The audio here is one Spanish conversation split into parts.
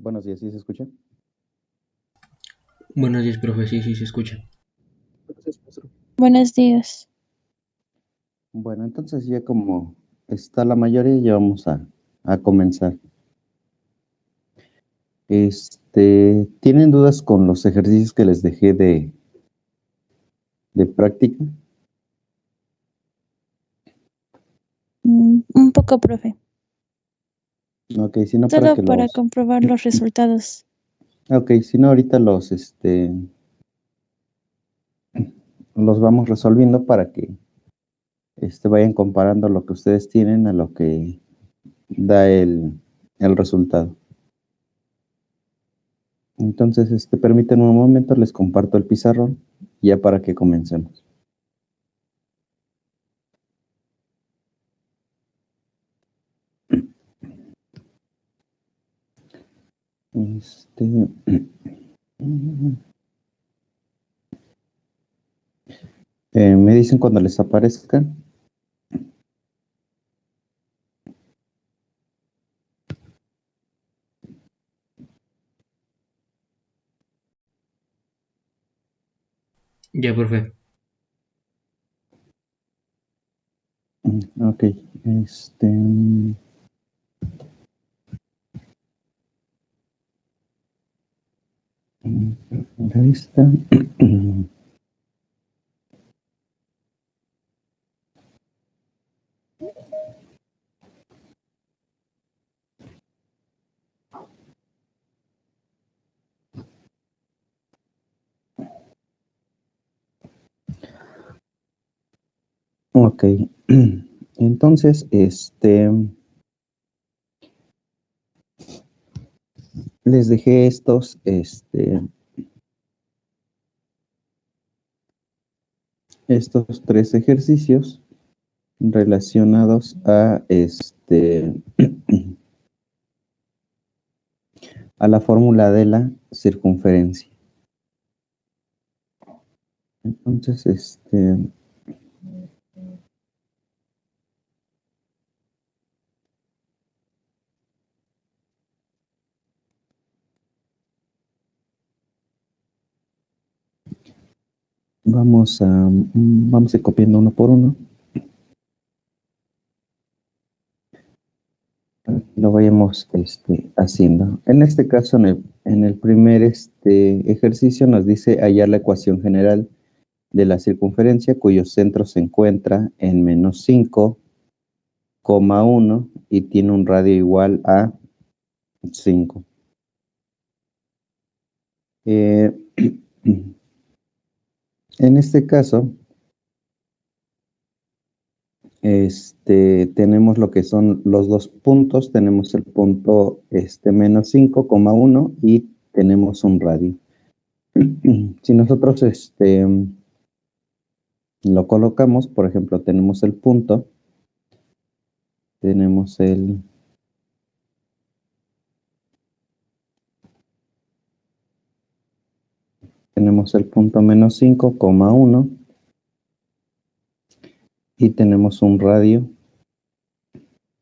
Buenos días, ¿sí se escucha? Buenos días, profe. Sí, sí, se escucha. Gracias, maestro. Buenos días. Bueno, entonces ya como está la mayoría, ya vamos a comenzar. ¿Tienen dudas con los ejercicios que les dejé de práctica? Un poco, profe. Ok, si no para Solo que para comprobar los resultados. Ok, si no ahorita los vamos resolviendo para que vayan comparando lo que ustedes tienen a lo que da el resultado. Entonces, permítanme un momento, les comparto el pizarrón ya para que comencemos. Me dicen cuando les aparezca. Ya, profe. Ok, ahí está. Ok, entonces, les dejé estos tres ejercicios relacionados a la fórmula de la circunferencia. Entonces, vamos a ir copiando uno por uno. Lo vayamos haciendo. En este caso, en el primer ejercicio nos dice hallar la ecuación general de la circunferencia cuyo centro se encuentra en -5,1 y tiene un radio igual a 5. En este caso, tenemos lo que son los dos puntos, tenemos el punto -5,1 y tenemos un radio. Si nosotros lo colocamos, por ejemplo, tenemos el punto, tenemos el punto -5,1 y tenemos un radio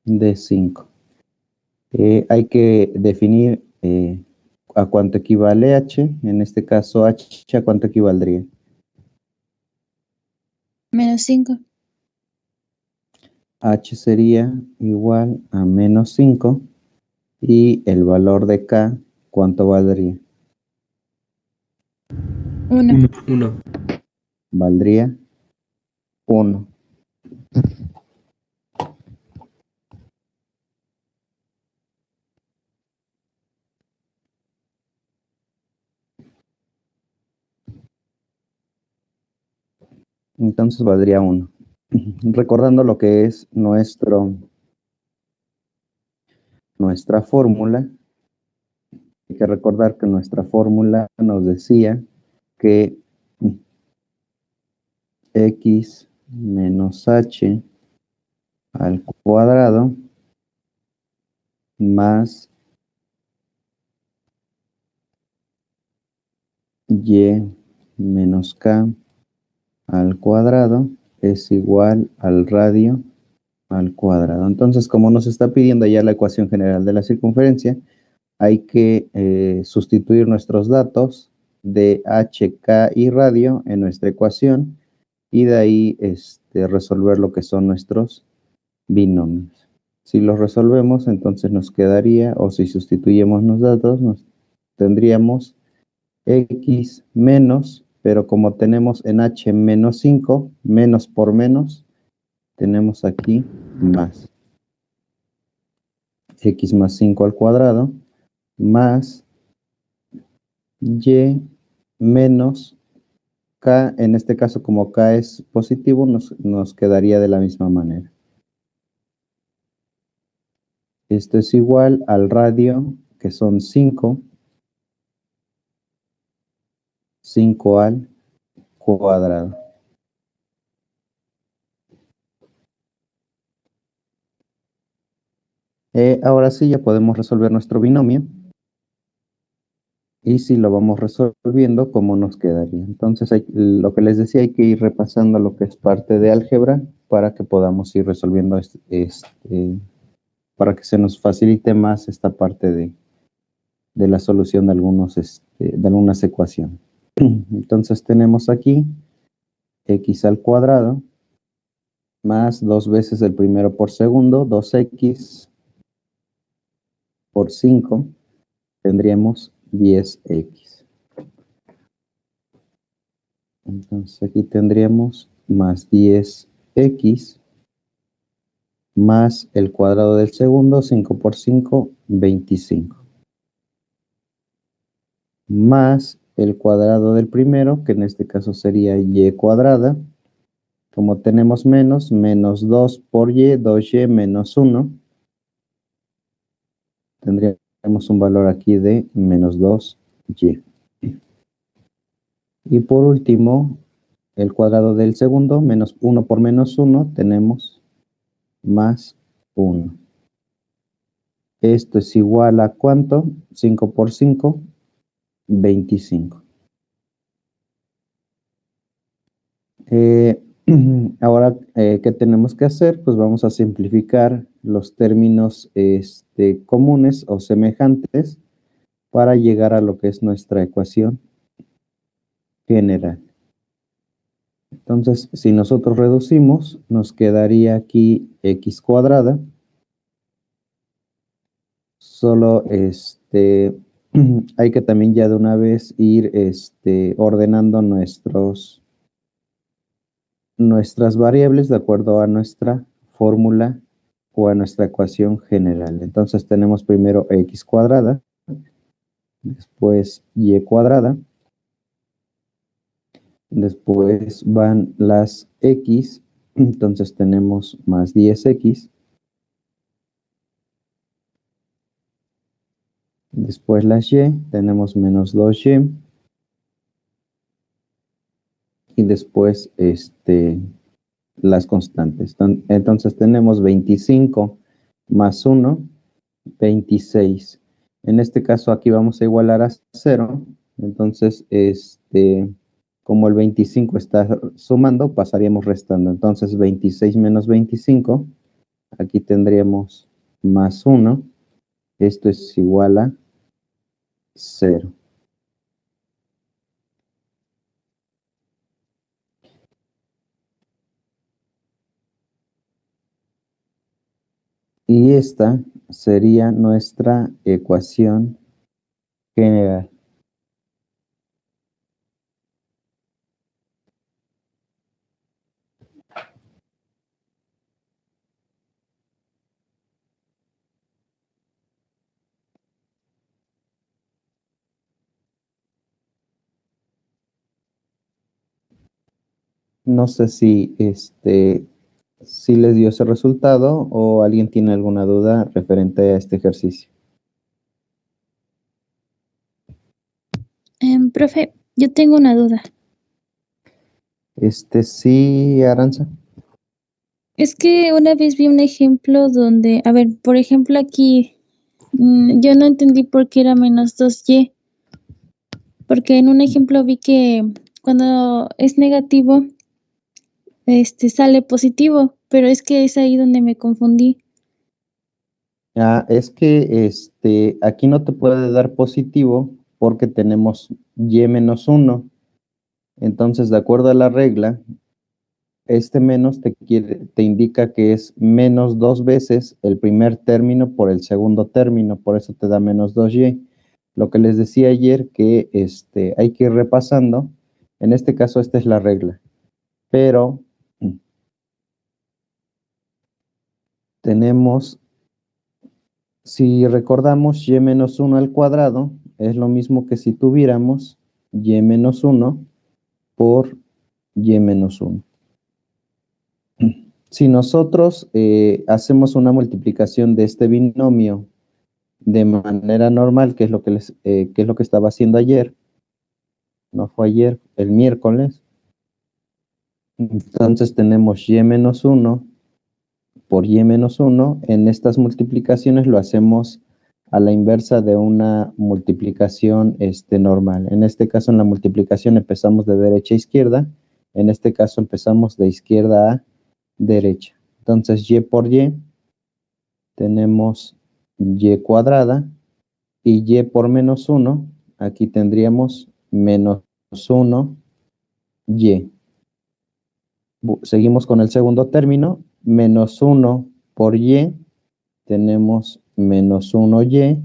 de 5. Hay que definir a cuánto equivale h, en este caso h a cuánto equivaldría. -5. H sería igual a -5 y el valor de k, ¿cuánto valdría? 1. 1. Valdría 1. Entonces valdría 1. Recordando lo que es nuestra fórmula, hay que recordar que nuestra fórmula nos decía que x menos h al cuadrado más y menos k al cuadrado es igual al radio al cuadrado. Entonces, como nos está pidiendo ya la ecuación general de la circunferencia, hay que sustituir nuestros datos de h, k y radio en nuestra ecuación y de ahí resolver lo que son nuestros binomios. Si los resolvemos, entonces nos quedaría, o si sustituyemos los datos, tendríamos x menos, pero como tenemos en h menos 5, menos por menos, tenemos aquí más. X más 5 al cuadrado, más y menos k, en este caso como k es positivo, nos quedaría de la misma manera. Esto es igual al radio, que son 5 al cuadrado. Ahora sí ya podemos resolver nuestro binomio. Y si lo vamos resolviendo, ¿cómo nos quedaría? Entonces, lo que les decía, hay que ir repasando lo que es parte de álgebra para que podamos ir resolviendo para que se nos facilite más esta parte de la solución de algunas ecuaciones. Entonces tenemos aquí x al cuadrado más 2 veces el primero por segundo, 2x por 5, tendríamos 10x. Entonces aquí tendríamos más 10x más el cuadrado del segundo, 5 por 5, 25. Más el cuadrado del primero, que en este caso sería y cuadrada. Como tenemos menos 2 por y, 2y menos 1. Tendríamos un valor aquí de menos 2y. Y por último, el cuadrado del segundo, menos 1 por menos 1, tenemos más 1. Esto es igual a ¿cuánto? 5 por 5, 25. Ahora, ¿qué tenemos que hacer? Pues vamos a simplificar los términos comunes o semejantes para llegar a lo que es nuestra ecuación general. Entonces, si nosotros reducimos, nos quedaría aquí x cuadrada. Solo hay que también ya de una vez ir ordenando nuestras variables de acuerdo a nuestra fórmula o a nuestra ecuación general. Entonces tenemos primero x cuadrada, después y cuadrada, después van las x, entonces tenemos más 10x, después las y, tenemos menos 2y, y después las constantes. Entonces tenemos 25 más 1, 26. En este caso aquí vamos a igualar a 0. Entonces, como el 25 está sumando, pasaríamos restando. Entonces, 26 menos 25, aquí tendríamos más 1. Esto es igual a 0. Y esta sería nuestra ecuación general. No sé si si les dio ese resultado o alguien tiene alguna duda referente a este ejercicio. Profe, yo tengo una duda. Sí, Aranza. Es que una vez vi un ejemplo donde, a ver, por ejemplo aquí, yo no entendí por qué era menos 2y, porque en un ejemplo vi que cuando es negativo, sale positivo, pero es que es ahí donde me confundí. Es que aquí no te puede dar positivo porque tenemos y menos 1. Entonces, de acuerdo a la regla, este menos te indica que es menos 2 veces el primer término por el segundo término, por eso te da menos 2y. Lo que les decía ayer que hay que ir repasando, en este caso esta es la regla, pero tenemos, si recordamos, y menos 1 al cuadrado es lo mismo que si tuviéramos y menos 1 por y menos 1. Si nosotros hacemos una multiplicación de este binomio de manera normal, que es lo que es lo que estaba haciendo ayer, no fue ayer, el miércoles, entonces tenemos y menos 1 por y menos 1. En estas multiplicaciones lo hacemos a la inversa de una multiplicación normal. En este caso, en la multiplicación empezamos de derecha a izquierda. En este caso empezamos de izquierda a derecha. Entonces, y por y tenemos y cuadrada y y por menos 1, aquí tendríamos menos 1y. Seguimos con el segundo término, menos 1 por y, tenemos menos 1y,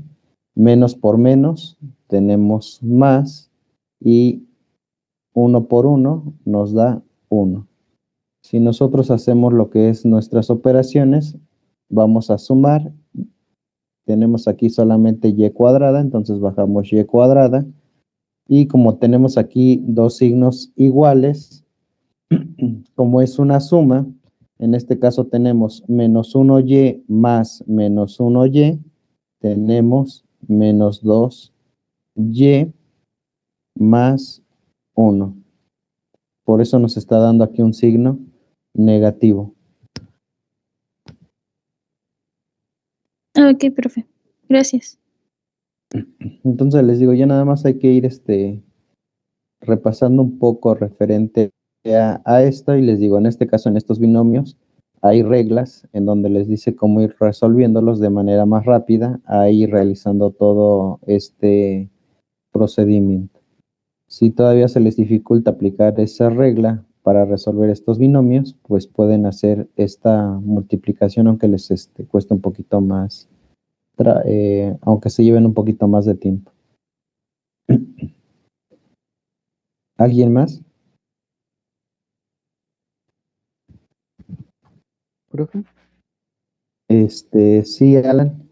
menos por menos, tenemos más, y 1 por 1 nos da 1. Si nosotros hacemos lo que es nuestras operaciones, vamos a sumar, tenemos aquí solamente y cuadrada, entonces bajamos y cuadrada, y como tenemos aquí dos signos iguales, como es una suma, en este caso tenemos menos 1y más menos 1y, tenemos menos 2y más 1. Por eso nos está dando aquí un signo negativo. Ok, profe. Gracias. Entonces les digo, ya nada más hay que ir repasando un poco referente a esto, y les digo, en este caso, en estos binomios, hay reglas en donde les dice cómo ir resolviéndolos de manera más rápida, a ir realizando todo este procedimiento. Si todavía se les dificulta aplicar esa regla para resolver estos binomios, pues pueden hacer esta multiplicación, aunque les cueste un poquito más, aunque se lleven un poquito más de tiempo. ¿Alguien más? ¿Profe? Sí, Alan.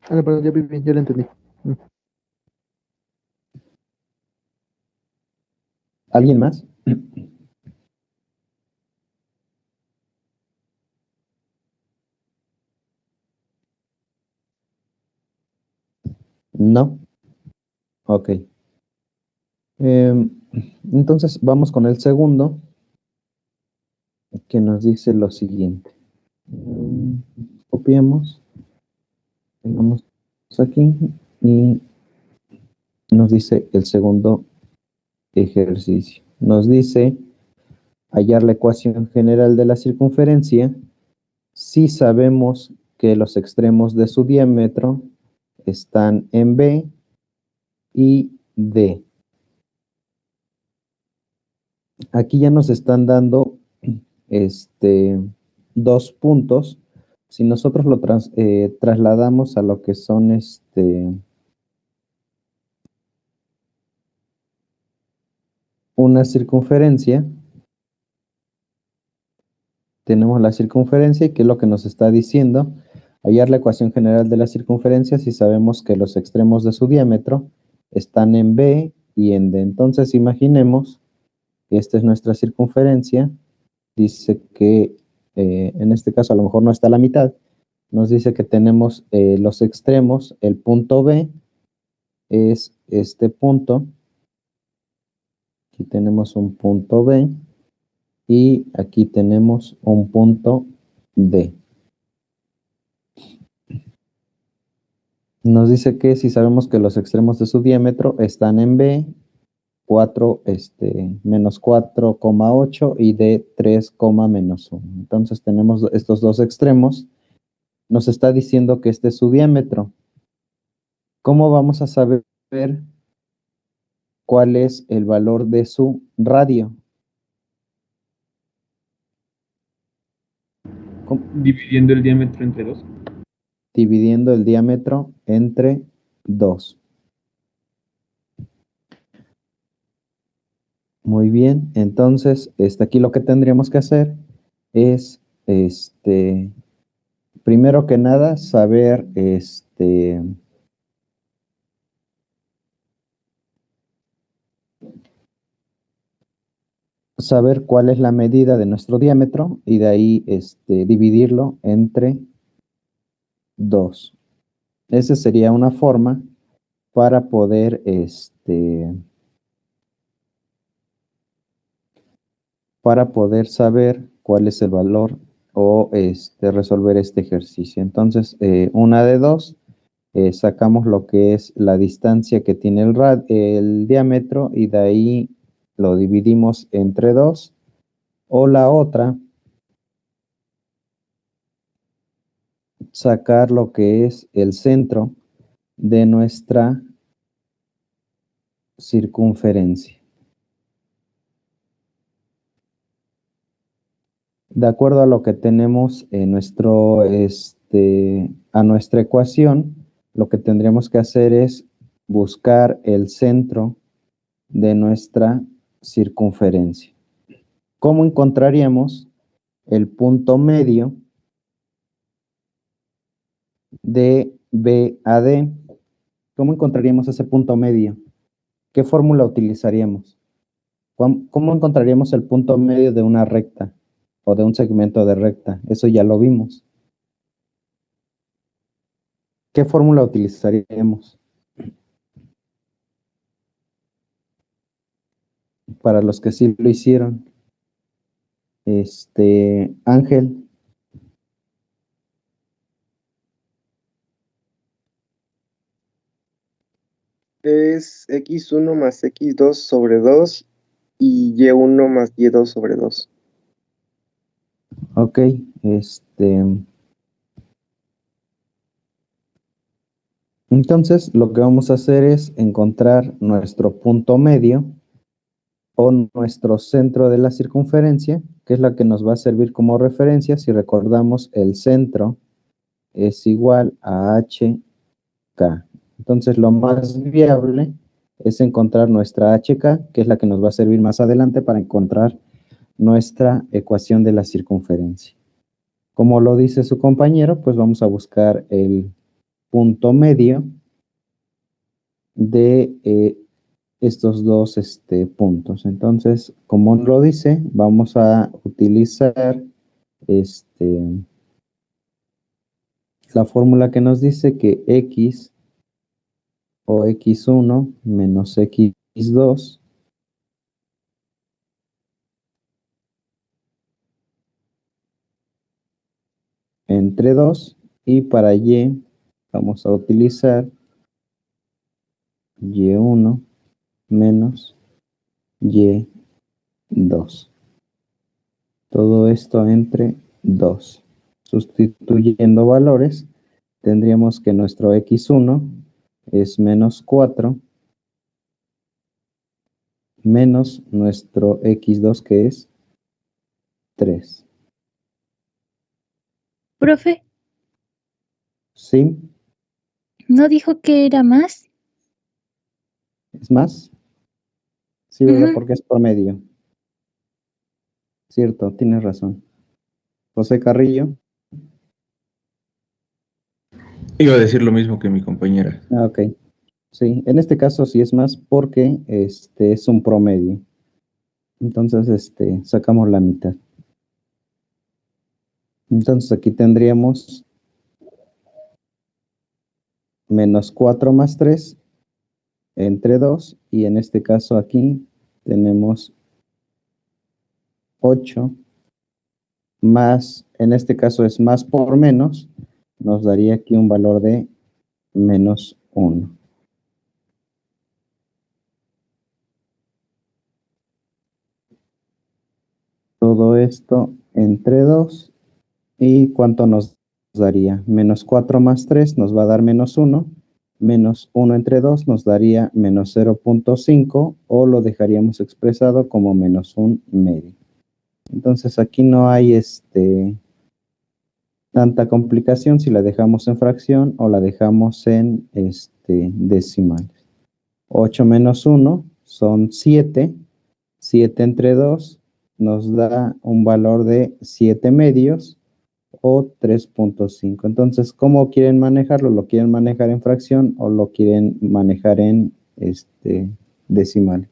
Ah, no, perdón, ya vi bien, ya lo entendí. ¿Alguien más? No. Ok. Entonces vamos con el segundo, que nos dice lo siguiente. Copiamos, pegamos aquí y nos dice el segundo ejercicio. Nos dice hallar la ecuación general de la circunferencia si sabemos que los extremos de su diámetro están en B y D. Aquí ya nos están dando dos puntos. Si nosotros lo trasladamos a lo que son una circunferencia, tenemos la circunferencia, y ¿qué es lo que nos está diciendo? Hallar la ecuación general de la circunferencia si sabemos que los extremos de su diámetro están en B y en D. Entonces imaginemos que esta es nuestra circunferencia. Dice que en este caso a lo mejor no está a la mitad. Nos dice que tenemos los extremos, el punto B es este punto. Aquí tenemos un punto B y aquí tenemos un punto D. Nos dice que si sabemos que los extremos de su diámetro están en B 4, menos 4,8 y de 3, menos 1. Entonces tenemos estos dos extremos. Nos está diciendo que este es su diámetro. ¿Cómo vamos a saber cuál es el valor de su radio? Dividiendo el diámetro entre 2. Dividiendo el diámetro entre 2. Muy bien, entonces aquí lo que tendríamos que hacer es, primero que nada, saber, saber cuál es la medida de nuestro diámetro y de ahí, dividirlo entre 2. Esa sería una forma para poder, saber cuál es el valor o resolver este ejercicio. Entonces, una de dos, sacamos lo que es la distancia que tiene el diámetro y de ahí lo dividimos entre 2. O la otra, sacar lo que es el centro de nuestra circunferencia. De acuerdo a lo que tenemos en a nuestra ecuación, lo que tendríamos que hacer es buscar el centro de nuestra circunferencia. ¿Cómo encontraríamos el punto medio de B a D? ¿Cómo encontraríamos ese punto medio? ¿Qué fórmula utilizaríamos? ¿Cómo encontraríamos el punto medio de una recta o de un segmento de recta? Eso ya lo vimos. ¿Qué fórmula utilizaríamos? Para los que sí lo hicieron. Ángel. Es x1 más x2 sobre 2 y y1 más y2 sobre 2. Ok, entonces lo que vamos a hacer es encontrar nuestro punto medio o nuestro centro de la circunferencia, que es la que nos va a servir como referencia. Si recordamos, el centro es igual a HK. Entonces lo más viable es encontrar nuestra HK, que es la que nos va a servir más adelante para encontrar nuestra ecuación de la circunferencia. Como lo dice su compañero, pues vamos a buscar el punto medio de estos dos puntos. Entonces, como lo dice, vamos a utilizar la fórmula que nos dice que x o x1 menos x2 entre 2, y para y vamos a utilizar y1 menos y2. Todo esto entre 2. Sustituyendo valores, tendríamos que nuestro x1 es menos 4 menos nuestro x2, que es 3. Profe, ¿Sí? ¿no dijo que era más? ¿Es más? Sí, ¿verdad? Ujú. Porque es promedio. Cierto, tienes razón. José Carrillo. Iba a decir lo mismo que mi compañera. Ok. Sí, en este caso sí es más porque es un promedio. Entonces, sacamos la mitad. Entonces aquí tendríamos menos 4 más 3 entre 2, y en este caso aquí tenemos 8 más, en este caso es más por menos, nos daría aquí un valor de menos 1. todo esto entre 2. ¿Y cuánto nos daría? Menos 4 más 3 nos va a dar menos 1. Menos 1 entre 2 nos daría menos 0.5 o lo dejaríamos expresado como menos 1 medio. Entonces aquí no hay tanta complicación si la dejamos en fracción o la dejamos en decimales. 8 menos 1 son 7. 7 entre 2 nos da un valor de 7 medios o 3.5. Entonces, ¿cómo quieren manejarlo? ¿Lo quieren manejar en fracción o lo quieren manejar en decimal?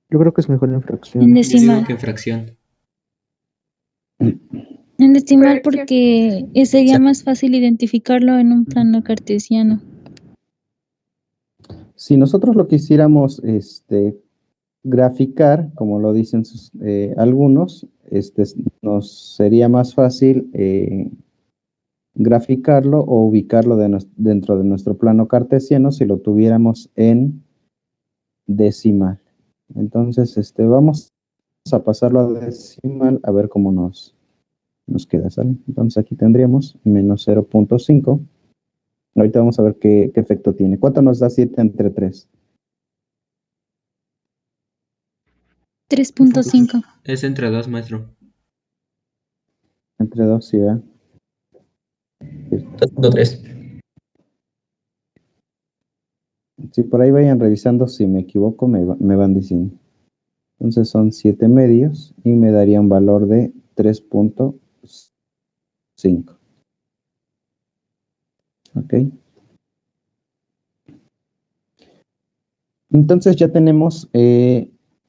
Yo creo que es mejor en En fracción. Yo digo decimal. que fracción. En decimal porque sería más fácil identificarlo en un plano cartesiano. Si nosotros lo quisiéramos graficar, como lo dicen algunos, nos sería más fácil graficarlo o ubicarlo dentro de nuestro plano cartesiano si lo tuviéramos en decimal. Entonces, vamos a pasarlo a decimal a ver cómo nos queda, ¿sale? Entonces aquí tendríamos menos 0.5. Ahorita vamos a ver qué efecto tiene. ¿Cuánto nos da 7 entre 3? 3.5. Es entre 2, maestro. Entre 2, sí, ¿verdad? 3. Si por ahí vayan revisando, si me equivoco, me van diciendo. Entonces son 7 medios y me daría un valor de 3.5. ¿Ok? Entonces ya tenemos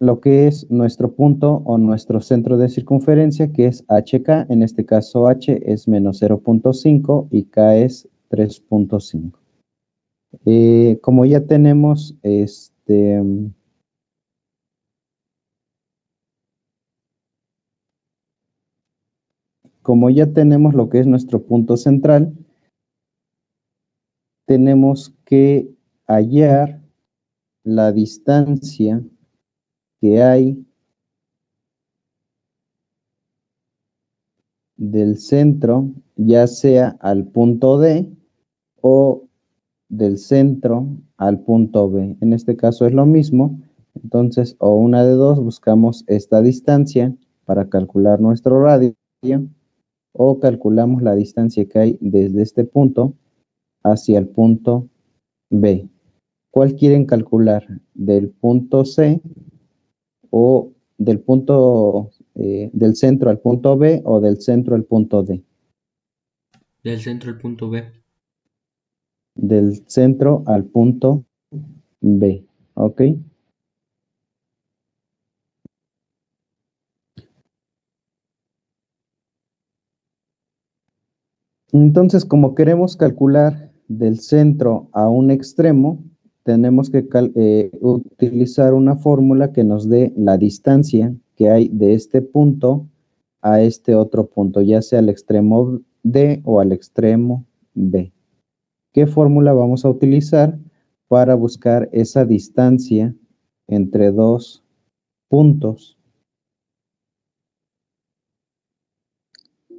lo que es nuestro punto o nuestro centro de circunferencia, que es HK. En este caso H es menos 0.5 y K es 3.5. Como ya tenemos lo que es nuestro punto central, tenemos que hallar la distancia que hay del centro, ya sea al punto D o del centro al punto B. En este caso es lo mismo. Entonces, o una de dos, buscamos esta distancia para calcular nuestro radio o calculamos la distancia que hay desde este punto hacia el punto B. ¿Cuál quieren calcular? ¿Del punto C o del punto del centro al punto B o del centro al punto D? Del centro al punto B. Del centro al punto B, ¿ok? Entonces, como queremos calcular del centro a un extremo, tenemos que utilizar una fórmula que nos dé la distancia que hay de este punto a este otro punto, ya sea al extremo D o al extremo B. ¿Qué fórmula vamos a utilizar para buscar esa distancia entre dos puntos?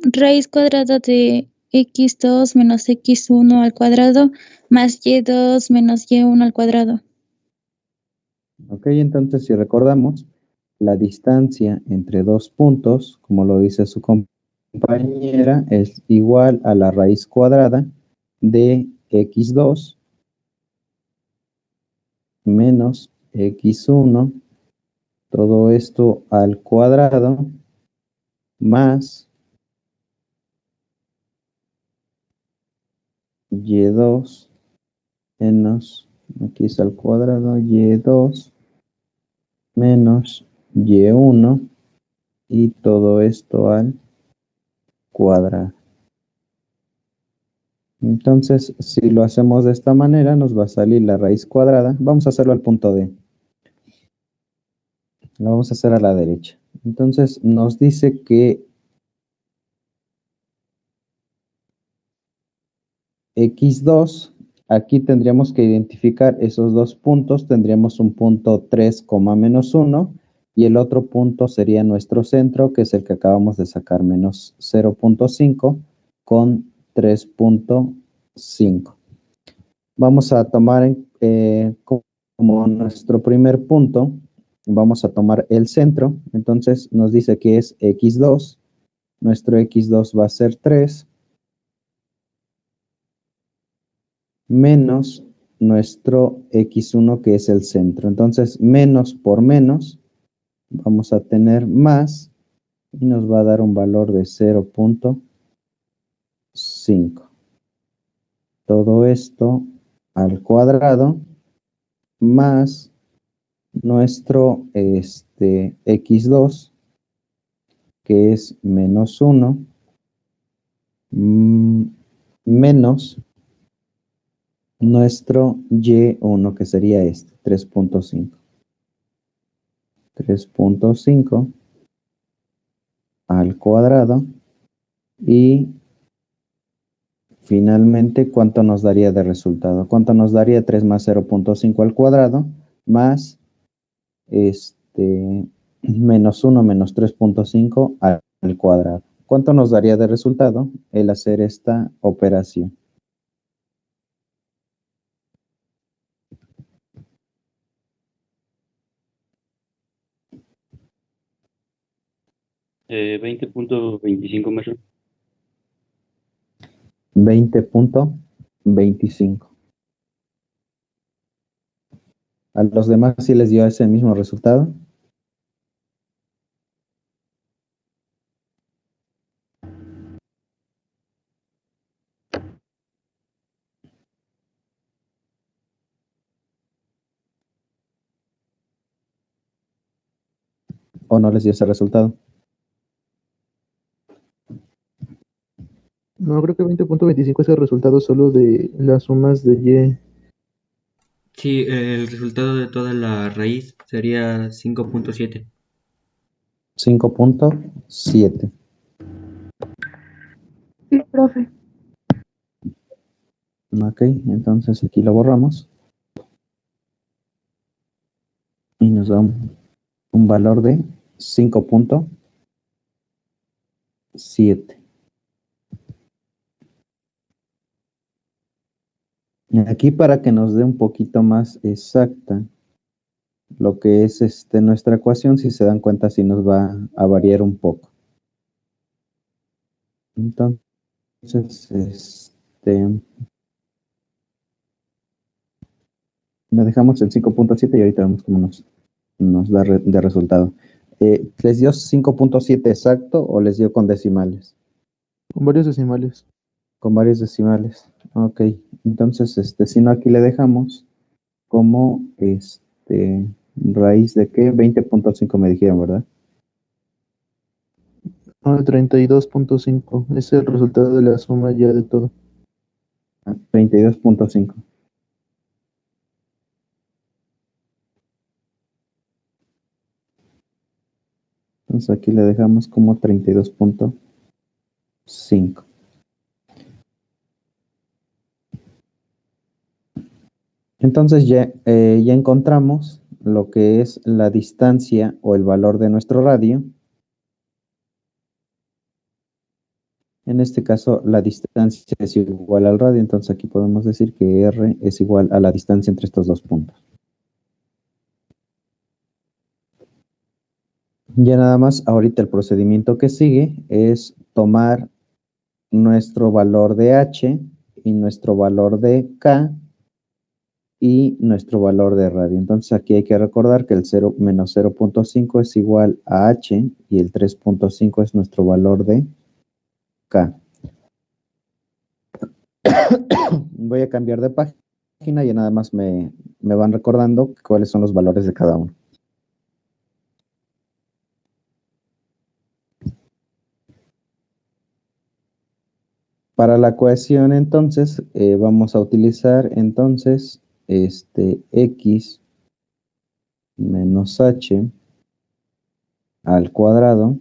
Raíz cuadrada de x2 menos x1 al cuadrado más y2 menos y1 al cuadrado. Ok, entonces si recordamos, la distancia entre dos puntos, como lo dice su compañera, es igual a la raíz cuadrada de x2 menos x1, todo esto al cuadrado, más y2 menos, aquí es al cuadrado, y2 menos y1 y todo esto al cuadrado. Entonces, si lo hacemos de esta manera, nos va a salir la raíz cuadrada. Vamos a hacerlo al punto D. Lo vamos a hacer a la derecha. Entonces, nos dice que x2, aquí tendríamos que identificar esos dos puntos. Tendríamos un punto 3, menos 1 y el otro punto sería nuestro centro, que es el que acabamos de sacar, menos 0.5 con 3.5. Vamos a tomar como nuestro primer punto, vamos a tomar el centro. Entonces nos dice que es x2. Nuestro x2 va a ser 3 menos nuestro x1, que es el centro. Entonces, menos por menos, vamos a tener más y nos va a dar un valor de 0.5. Todo esto al cuadrado más nuestro x2, que es menos 1, menos nuestro y1, que sería 3.5. 3.5 al cuadrado y finalmente, ¿cuánto nos daría de resultado? ¿Cuánto nos daría 3 más 0.5 al cuadrado más menos 1 menos 3.5 al cuadrado? ¿Cuánto nos daría de resultado el hacer esta operación? 20.25 metros. 20.25. ¿A los demás sí les dio ese mismo resultado? ¿O no les dio ese resultado? No, creo que 20.25 es el resultado solo de las sumas de y. Sí, el resultado de toda la raíz sería 5.7. 5.7. Sí, profe. Ok, entonces aquí lo borramos. Y nos da un valor de 5.7. Aquí, para que nos dé un poquito más exacta lo que es nuestra ecuación, si se dan cuenta, sí nos va a variar un poco. Entonces, lo dejamos en 5.7 y ahorita vemos cómo nos da de resultado. ¿Les dio 5.7 exacto o les dio con decimales? Con varios decimales. Con varios decimales. Ok, entonces, si no, aquí le dejamos como raíz de qué, 20.5 me dijeron, ¿verdad? No, 32.5. Es el resultado de la suma ya de todo. 32.5. Entonces aquí le dejamos como 32.5. Entonces ya encontramos lo que es la distancia o el valor de nuestro radio. En este caso, la distancia es igual al radio, entonces aquí podemos decir que R es igual a la distancia entre estos dos puntos. Ya nada más, ahorita el procedimiento que sigue es tomar nuestro valor de H y nuestro valor de K y nuestro valor de radio. Entonces aquí hay que recordar que el 0 menos 0.5 es igual a H y el 3.5 es nuestro valor de K. Voy a cambiar de página y nada más me van recordando cuáles son los valores de cada uno. Para la ecuación, entonces, vamos a utilizar entonces x menos h al cuadrado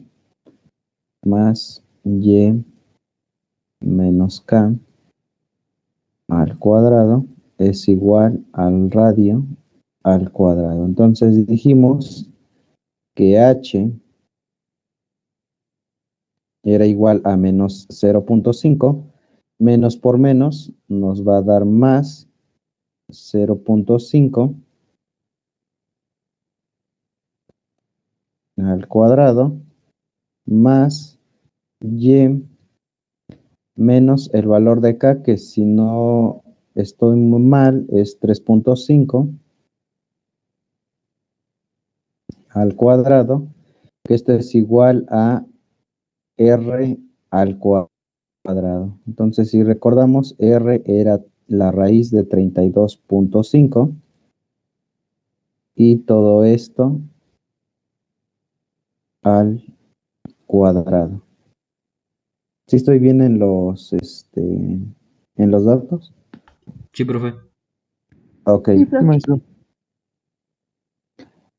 más y menos k al cuadrado es igual al radio al cuadrado. Entonces dijimos que h era igual a menos 0.5, menos por menos nos va a dar más 0.5 al cuadrado más y menos el valor de k, que si no estoy muy mal es 3.5 al cuadrado, que esto es igual a r al cuadrado. Entonces, si recordamos, r era la raíz de 32.5 y todo esto al cuadrado. ¿Sí estoy bien en los datos? Sí, profe. Ok. Sí, profe. Maestro.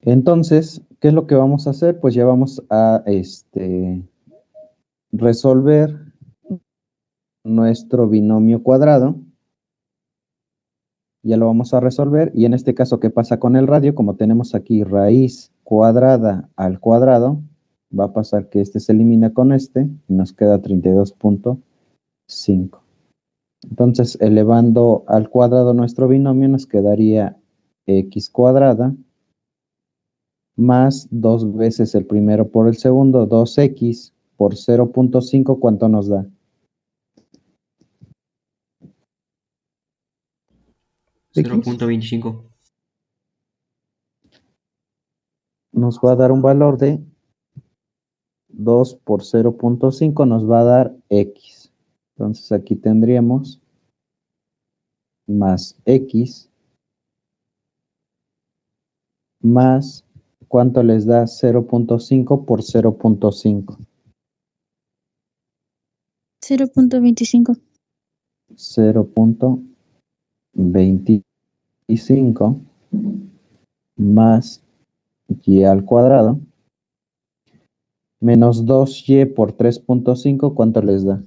Entonces, ¿qué es lo que vamos a hacer? Pues ya vamos a resolver nuestro binomio cuadrado. Ya lo vamos a resolver. Y en este caso, ¿qué pasa con el radio? Como tenemos aquí raíz cuadrada al cuadrado, va a pasar que este se elimina con este y nos queda 32.5. Entonces, elevando al cuadrado nuestro binomio, nos quedaría x cuadrada más 2 veces el primero por el segundo, 2x por 0.5, ¿cuánto nos da? X. 0.25. Nos va a dar un valor de 2 por 0.5, nos va a dar x. Entonces aquí tendríamos más x más, ¿cuánto les da 0.5 por 0.5? 0.25. 0.25 más y al cuadrado menos 2y por 3.5, ¿cuánto les da?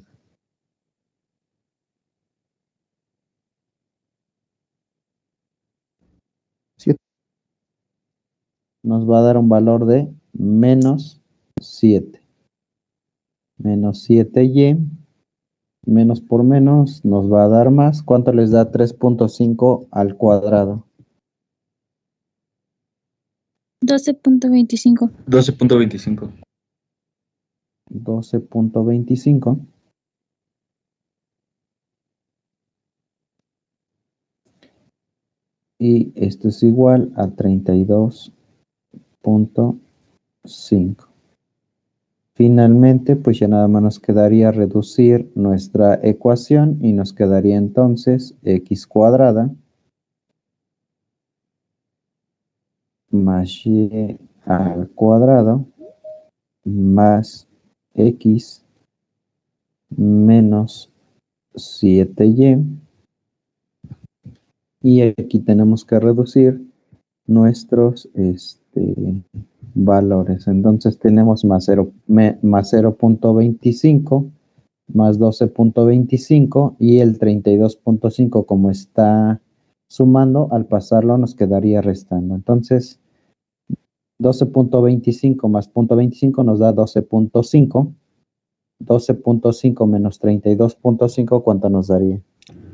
Nos va a dar un valor de menos 7. Menos 7y, menos por menos, nos va a dar más. ¿Cuánto les da 3.5 al cuadrado? 12.25. 12.25. 12.25. Y esto es igual a 32.5. Finalmente, pues ya nada más nos quedaría reducir nuestra ecuación y nos quedaría entonces x cuadrada más y al cuadrado más x menos 7y. Y aquí tenemos que reducir nuestros valores. Entonces tenemos más 0.25 más 12.25 y el 32.5 como está sumando, al pasarlo nos quedaría restando. Entonces 12.25 más 0.25 nos da 12.5. 12.5 menos 32.5, ¿cuánto nos daría?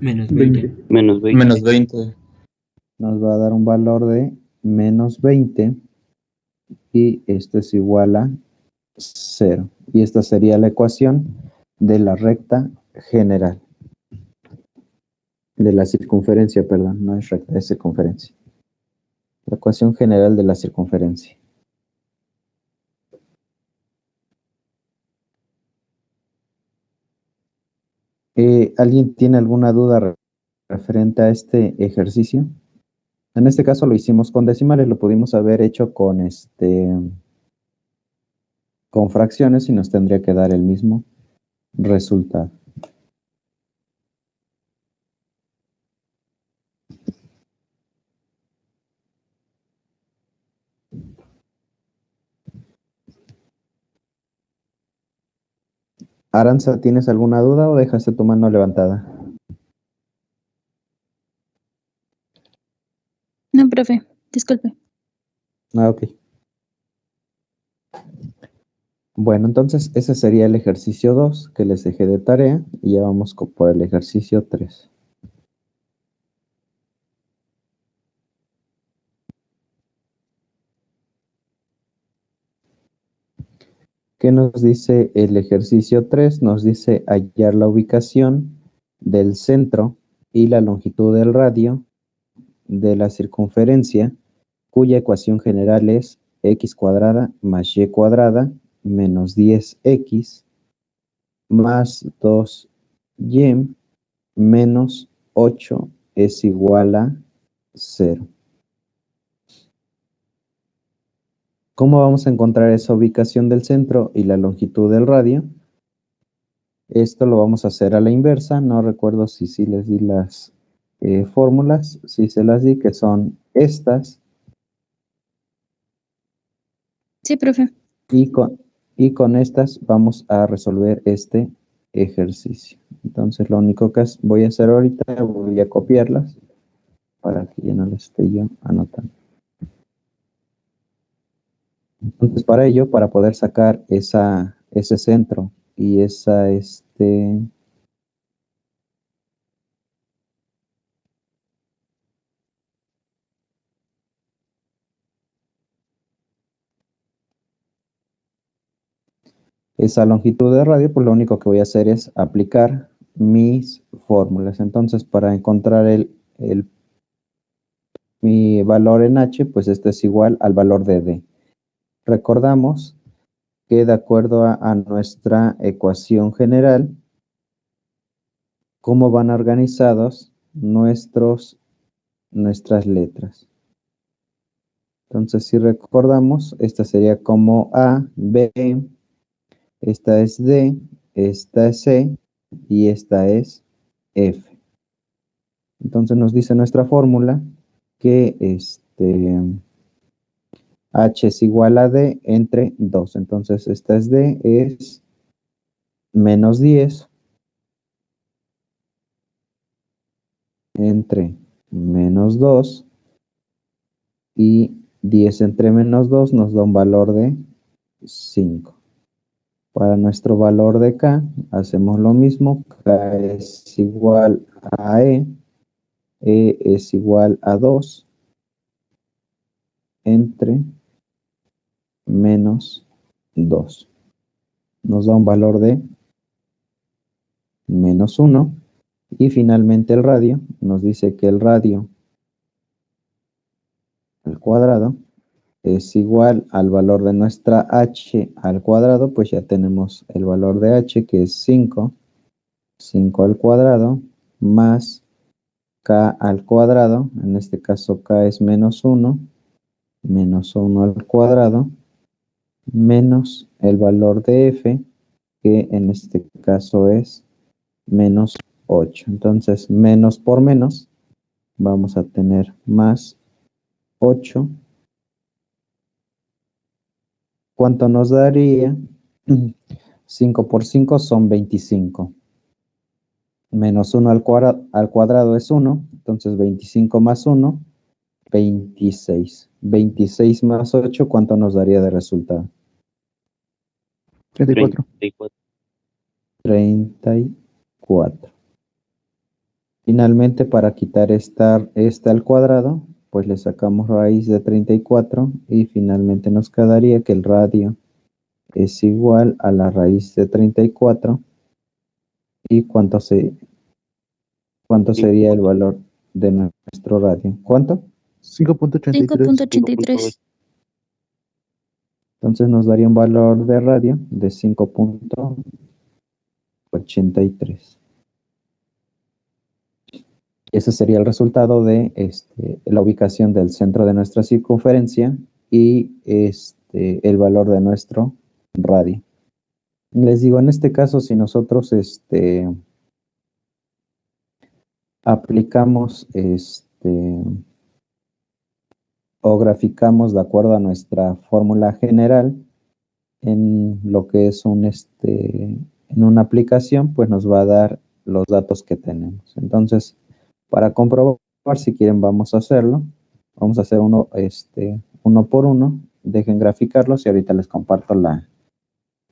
Menos 20. Menos 20. Menos 20. Nos va a dar un valor de menos 20 y esto es igual a 0. Y esta sería la ecuación de la recta general. De la circunferencia, perdón, no es recta, es circunferencia. La ecuación general de la circunferencia. ¿Alguien tiene alguna duda referente a este ejercicio? En este caso lo hicimos con decimales, lo pudimos haber hecho con fracciones y nos tendría que dar el mismo resultado. Aranza, ¿tienes alguna duda o dejaste tu mano levantada? No, profe, disculpe. Ah, ok. Bueno, entonces ese sería el ejercicio 2 que les dejé de tarea y ya vamos por el ejercicio 3. ¿Qué nos dice el ejercicio 3? Nos dice hallar la ubicación del centro y la longitud del radio de la circunferencia, cuya ecuación general es x cuadrada más y cuadrada menos 10x más 2y menos 8 es igual a 0. ¿Cómo vamos a encontrar esa ubicación del centro y la longitud del radio? Esto lo vamos a hacer a la inversa. No recuerdo si sí les di las fórmulas. Sí se las di, que son estas. Sí, profe. Y con estas vamos a resolver este ejercicio. Entonces lo único que voy a hacer ahorita, voy a copiarlas para que ya no las esté yo anotando. Entonces para ello, para poder sacar ese centro y esa longitud de radio, pues lo único que voy a hacer es aplicar mis fórmulas. Entonces, para encontrar mi valor en H, pues esto es igual al valor de D. Recordamos que de acuerdo a nuestra ecuación general, cómo van organizados nuestras letras. Entonces, si recordamos, esta sería como A, B, esta es D, esta es C y esta es F. Entonces nos dice nuestra fórmula que H es igual a D entre 2. Entonces esta es D, es menos 10 entre menos 2 y 10 entre menos 2 nos da un valor de 5. Para nuestro valor de K hacemos lo mismo. K es igual a E es igual a 2 entre menos 2. Nos da un valor de menos 1. Y finalmente el radio nos dice que el radio al cuadrado es igual al valor de nuestra h al cuadrado, pues ya tenemos el valor de h, que es 5. 5 al cuadrado más k al cuadrado, en este caso k es menos 1, menos 1 al cuadrado, menos el valor de f, que en este caso es menos 8. Entonces, menos por menos, vamos a tener más 8. ¿Cuánto nos daría? 5 por 5 son 25. Menos 1 al cuadrado es 1. Entonces 25 más 1, 26. 26 más 8, ¿cuánto nos daría de resultado? 34. 34. Finalmente, para quitar esta al cuadrado, pues le sacamos raíz de 34 y finalmente nos quedaría que el radio es igual a la raíz de 34. ¿Y cuánto sería el valor de nuestro radio? ¿Cuánto? 5.83. 5.83. Entonces nos daría un valor de radio de 5.83. Ese sería el resultado de la ubicación del centro de nuestra circunferencia y el valor de nuestro radio. Les digo, en este caso, si nosotros aplicamos o graficamos de acuerdo a nuestra fórmula general en lo que es en una aplicación, pues nos va a dar los datos que tenemos. Entonces, para comprobar, si quieren, vamos a hacerlo. Vamos a hacer uno por uno. Dejen graficarlos y ahorita les comparto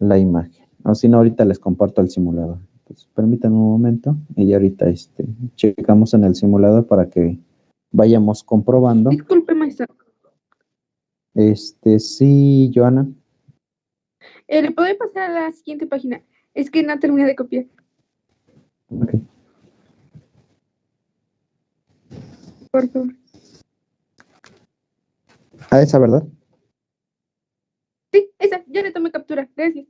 la imagen. O si no, ahorita les comparto el simulador. Pues, permítanme un momento y ya ahorita checamos en el simulador para que vayamos comprobando. Disculpe, maestra. Sí, Joana. ¿Le puede pasar a la siguiente página? Es que no terminé de copiar. Ok. Por favor. Ah, esa, ¿verdad? Sí, esa, ya le tomé captura. Gracias.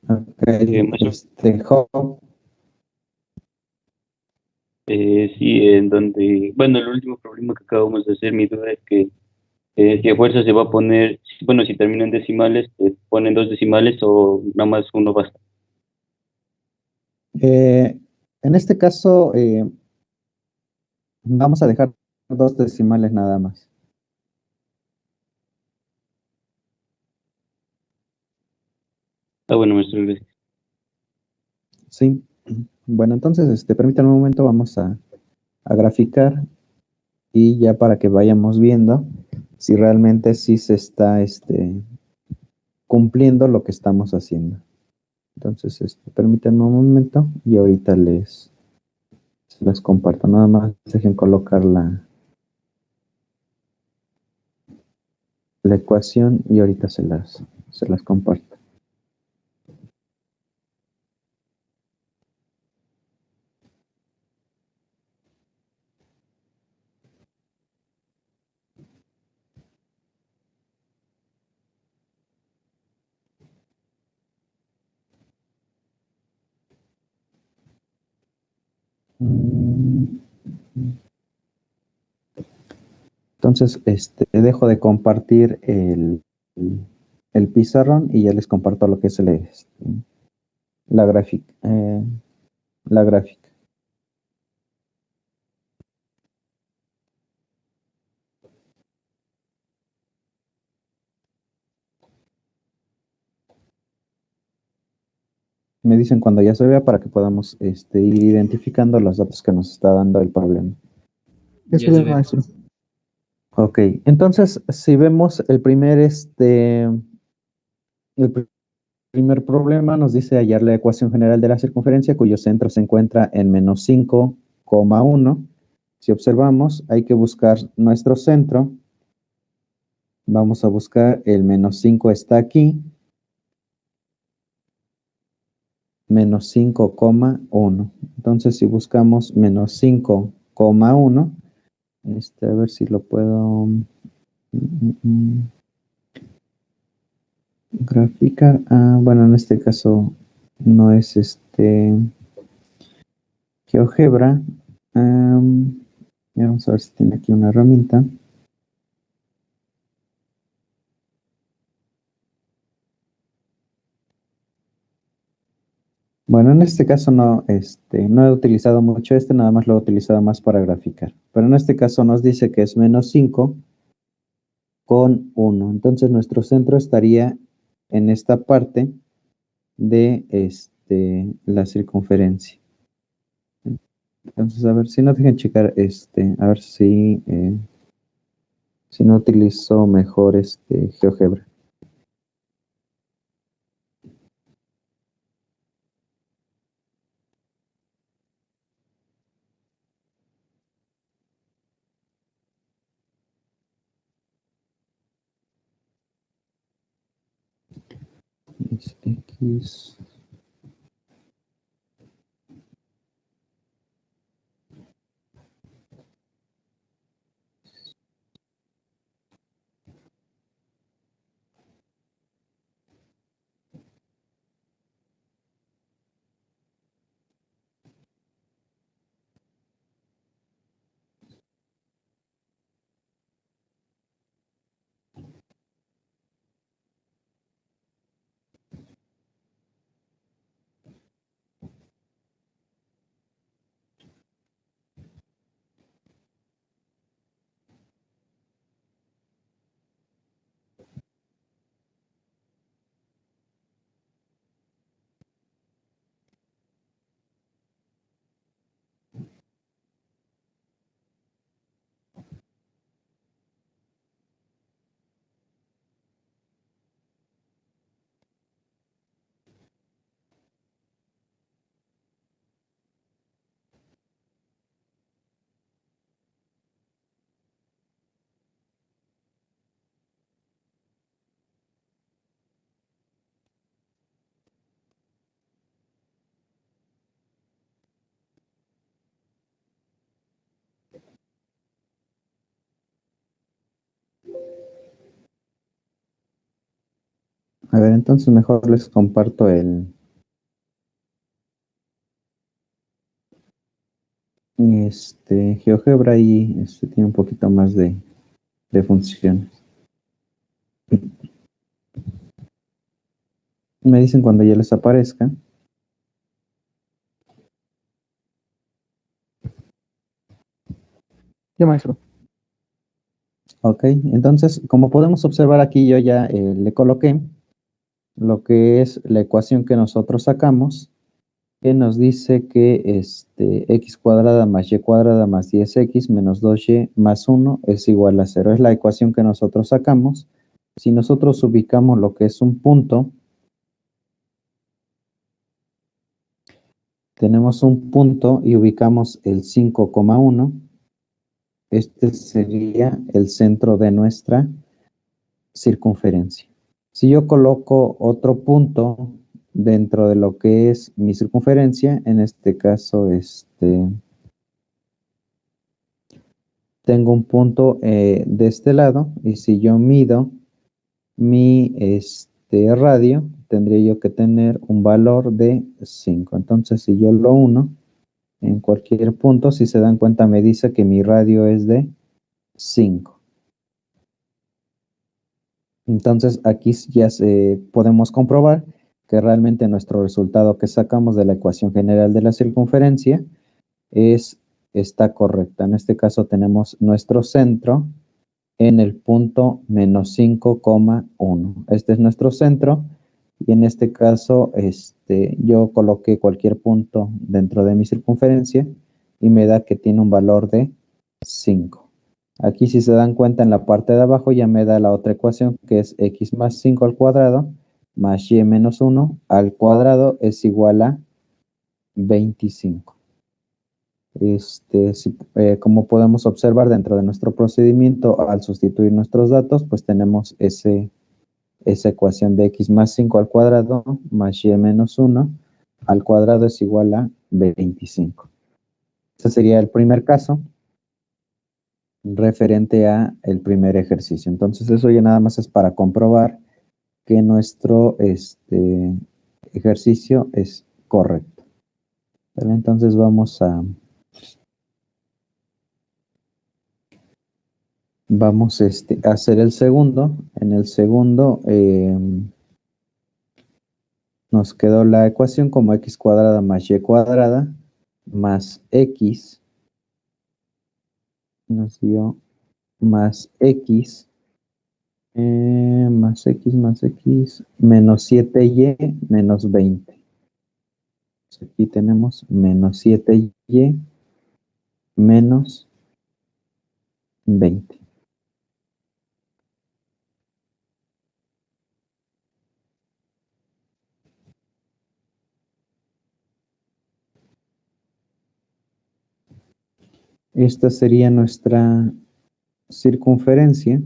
Ok, maestro. Job. Sí, en donde, bueno, el último problema que acabamos de hacer, mi duda es que si a fuerza se va a poner, bueno, si terminan decimales, ponen dos decimales o nada más uno basta. En este caso, vamos a dejar 2 decimales nada más. Ah, bueno, maestro, gracias. Sí. Bueno, entonces, permítanme un momento, vamos a graficar y ya para que vayamos viendo si realmente sí se está cumpliendo lo que estamos haciendo. Entonces, permítanme un momento y ahorita les comparto. Nada más dejen colocar la ecuación y ahorita se las comparto. Entonces, dejo de compartir el pizarrón y ya les comparto lo que es la gráfica. La gráfica. Me dicen cuando ya se vea para que podamos ir identificando los datos que nos está dando el problema. Ya Eso se ve, ve. maestro. Ok, entonces si vemos el primer problema nos dice hallar la ecuación general de la circunferencia cuyo centro se encuentra en menos 5,1. Si observamos, hay que buscar nuestro centro. Vamos a buscar el menos 5 está aquí. Menos 5,1. Entonces, si buscamos menos 5,1, a ver si lo puedo graficar. Bueno, en este caso no es GeoGebra. Vamos a ver si tiene aquí una herramienta. Bueno, en este caso no he utilizado mucho nada más lo he utilizado más para graficar. Pero en este caso nos dice que es menos 5,1. Entonces nuestro centro estaría en esta parte de la circunferencia. Entonces, a ver si no dejen checar a ver si no utilizo mejor GeoGebra. Es X. A ver, entonces mejor les comparto el GeoGebra y tiene un poquito más de funciones. Me dicen cuando ya les aparezca. Ya, maestro. Ok, entonces, como podemos observar aquí, yo ya le coloqué lo que es la ecuación que nosotros sacamos, que nos dice que x cuadrada más y cuadrada más 10x menos 2y más 1 es igual a 0. Es la ecuación que nosotros sacamos. Si nosotros ubicamos lo que es un punto, tenemos un punto y ubicamos el 5,1. Este sería el centro de nuestra circunferencia. Si yo coloco otro punto dentro de lo que es mi circunferencia, en este caso, tengo un punto de este lado, y si yo mido mi radio, tendría yo que tener un valor de 5. Entonces, si yo lo uno en cualquier punto, si se dan cuenta, me dice que mi radio es de 5. Entonces, aquí ya podemos comprobar que realmente nuestro resultado que sacamos de la ecuación general de la circunferencia está correcta. En este caso tenemos nuestro centro en el punto menos 5,1. Este es nuestro centro y en este caso yo coloqué cualquier punto dentro de mi circunferencia y me da que tiene un valor de 5. Aquí, si se dan cuenta, en la parte de abajo ya me da la otra ecuación, que es x más 5 al cuadrado más y menos 1 al cuadrado es igual a 25. Como podemos observar dentro de nuestro procedimiento, al sustituir nuestros datos, pues tenemos esa ecuación de x más 5 al cuadrado más y menos 1 al cuadrado es igual a 25. Ese sería el primer caso referente a el primer ejercicio. Entonces, eso ya nada más es para comprobar que nuestro ejercicio es correcto. ¿Vale? Entonces vamos a hacer el segundo. En el segundo nos quedó la ecuación como x cuadrada más y cuadrada más x, nos dio más x más x menos 7y menos 20. Aquí tenemos menos 7y menos 20. Esta sería nuestra circunferencia.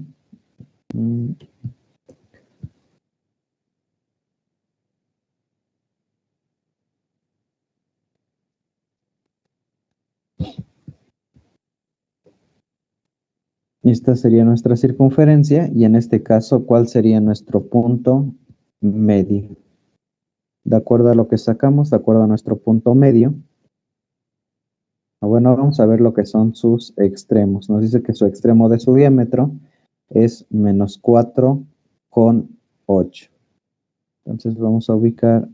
Esta sería nuestra circunferencia y en este caso, ¿cuál sería nuestro punto medio? De acuerdo a lo que sacamos, de acuerdo a nuestro punto medio. Bueno, vamos a ver lo que son sus extremos. Nos dice que su extremo de su diámetro es menos 4,8. Entonces vamos a ubicar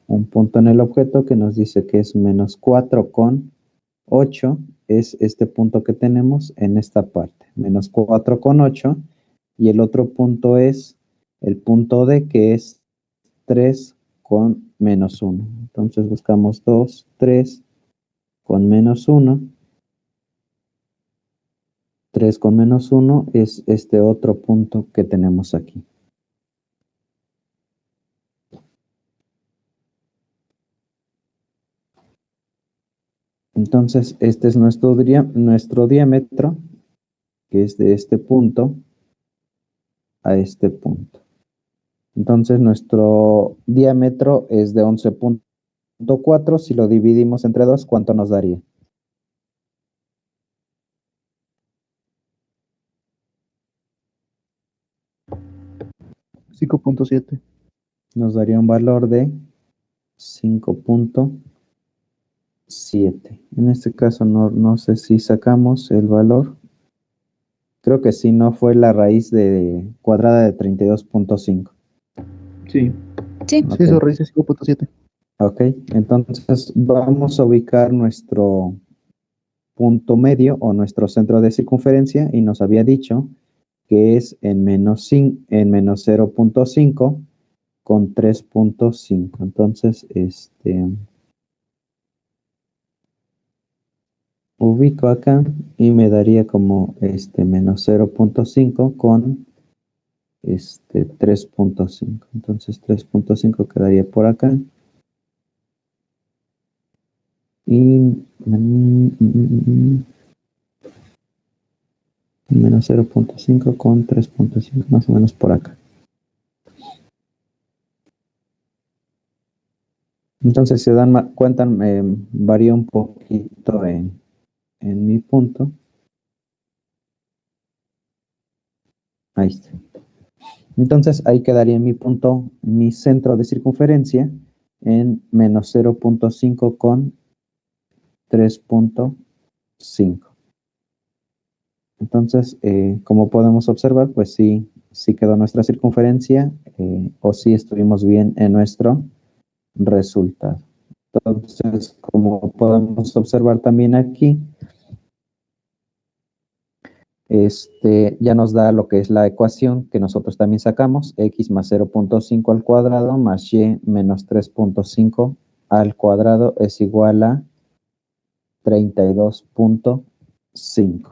un punto en el objeto que nos dice que es menos 4,8. Es este punto que tenemos en esta parte, menos 4,8, y el otro punto es el punto D, que es 3 con menos 1. Entonces buscamos 2, 3 con menos 1. 3 con menos 1 es este otro punto que tenemos aquí. Entonces, este es nuestro diámetro, que es de este punto a este punto. Entonces, nuestro diámetro es de 11,4. Si lo dividimos entre 2, ¿cuánto nos daría? 5.7. Nos daría un valor de 5.7. En este caso no sé si sacamos el valor. Creo que sí, no fue la raíz de cuadrada de 32.5. Sí. Sí. Ok. Sí, eso raíz de 5.7. Ok, entonces vamos a ubicar nuestro punto medio o nuestro centro de circunferencia y nos había dicho que es en menos 0.5 con 3.5. Entonces, ubico acá y me daría como menos 0.5 con 3.5. Entonces 3.5 quedaría por acá. Y menos 0.5 con 3.5, más o menos por acá. Entonces, si se dan cuenta, varía un poquito en mi punto. Ahí está. Entonces, ahí quedaría mi punto, mi centro de circunferencia en menos 0.5 con 3.5. Entonces, como podemos observar, pues sí quedó nuestra circunferencia o sí estuvimos bien en nuestro resultado. Entonces, como podemos observar también aquí, ya nos da lo que es la ecuación que nosotros también sacamos, x más 0.5 al cuadrado más y menos 3.5 al cuadrado es igual a 32.5.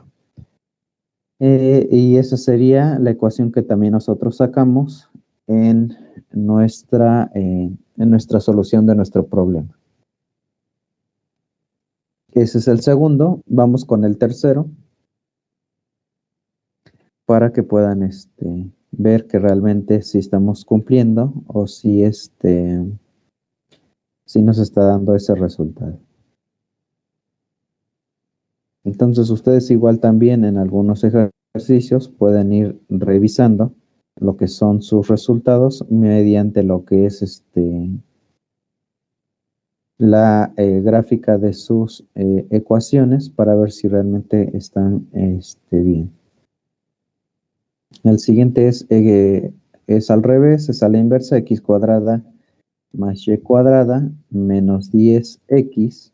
Y esa sería la ecuación que también nosotros sacamos en nuestra solución de nuestro problema. Ese es el segundo. Vamos con el tercero para que puedan ver que realmente si estamos cumpliendo o si nos está dando ese resultado. Entonces ustedes igual también en algunos ejercicios pueden ir revisando lo que son sus resultados mediante lo que es la gráfica de sus ecuaciones para ver si realmente están bien. El siguiente es al revés, es a la inversa, x cuadrada más y cuadrada menos 10x.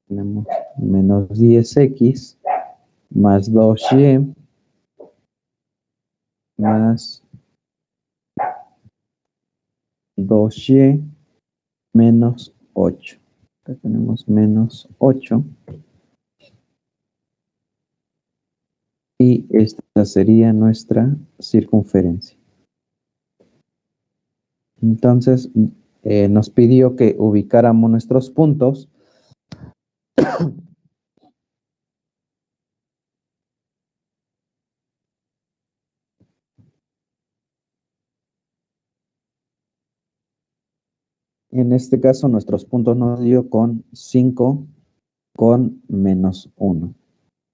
Tenemos menos 10x más 2y más 2y menos 8. Acá tenemos menos 8. Y esta sería nuestra circunferencia. Entonces, nos pidió que ubicáramos nuestros puntos. En este caso, nuestros puntos nos dio con 5 con menos 1.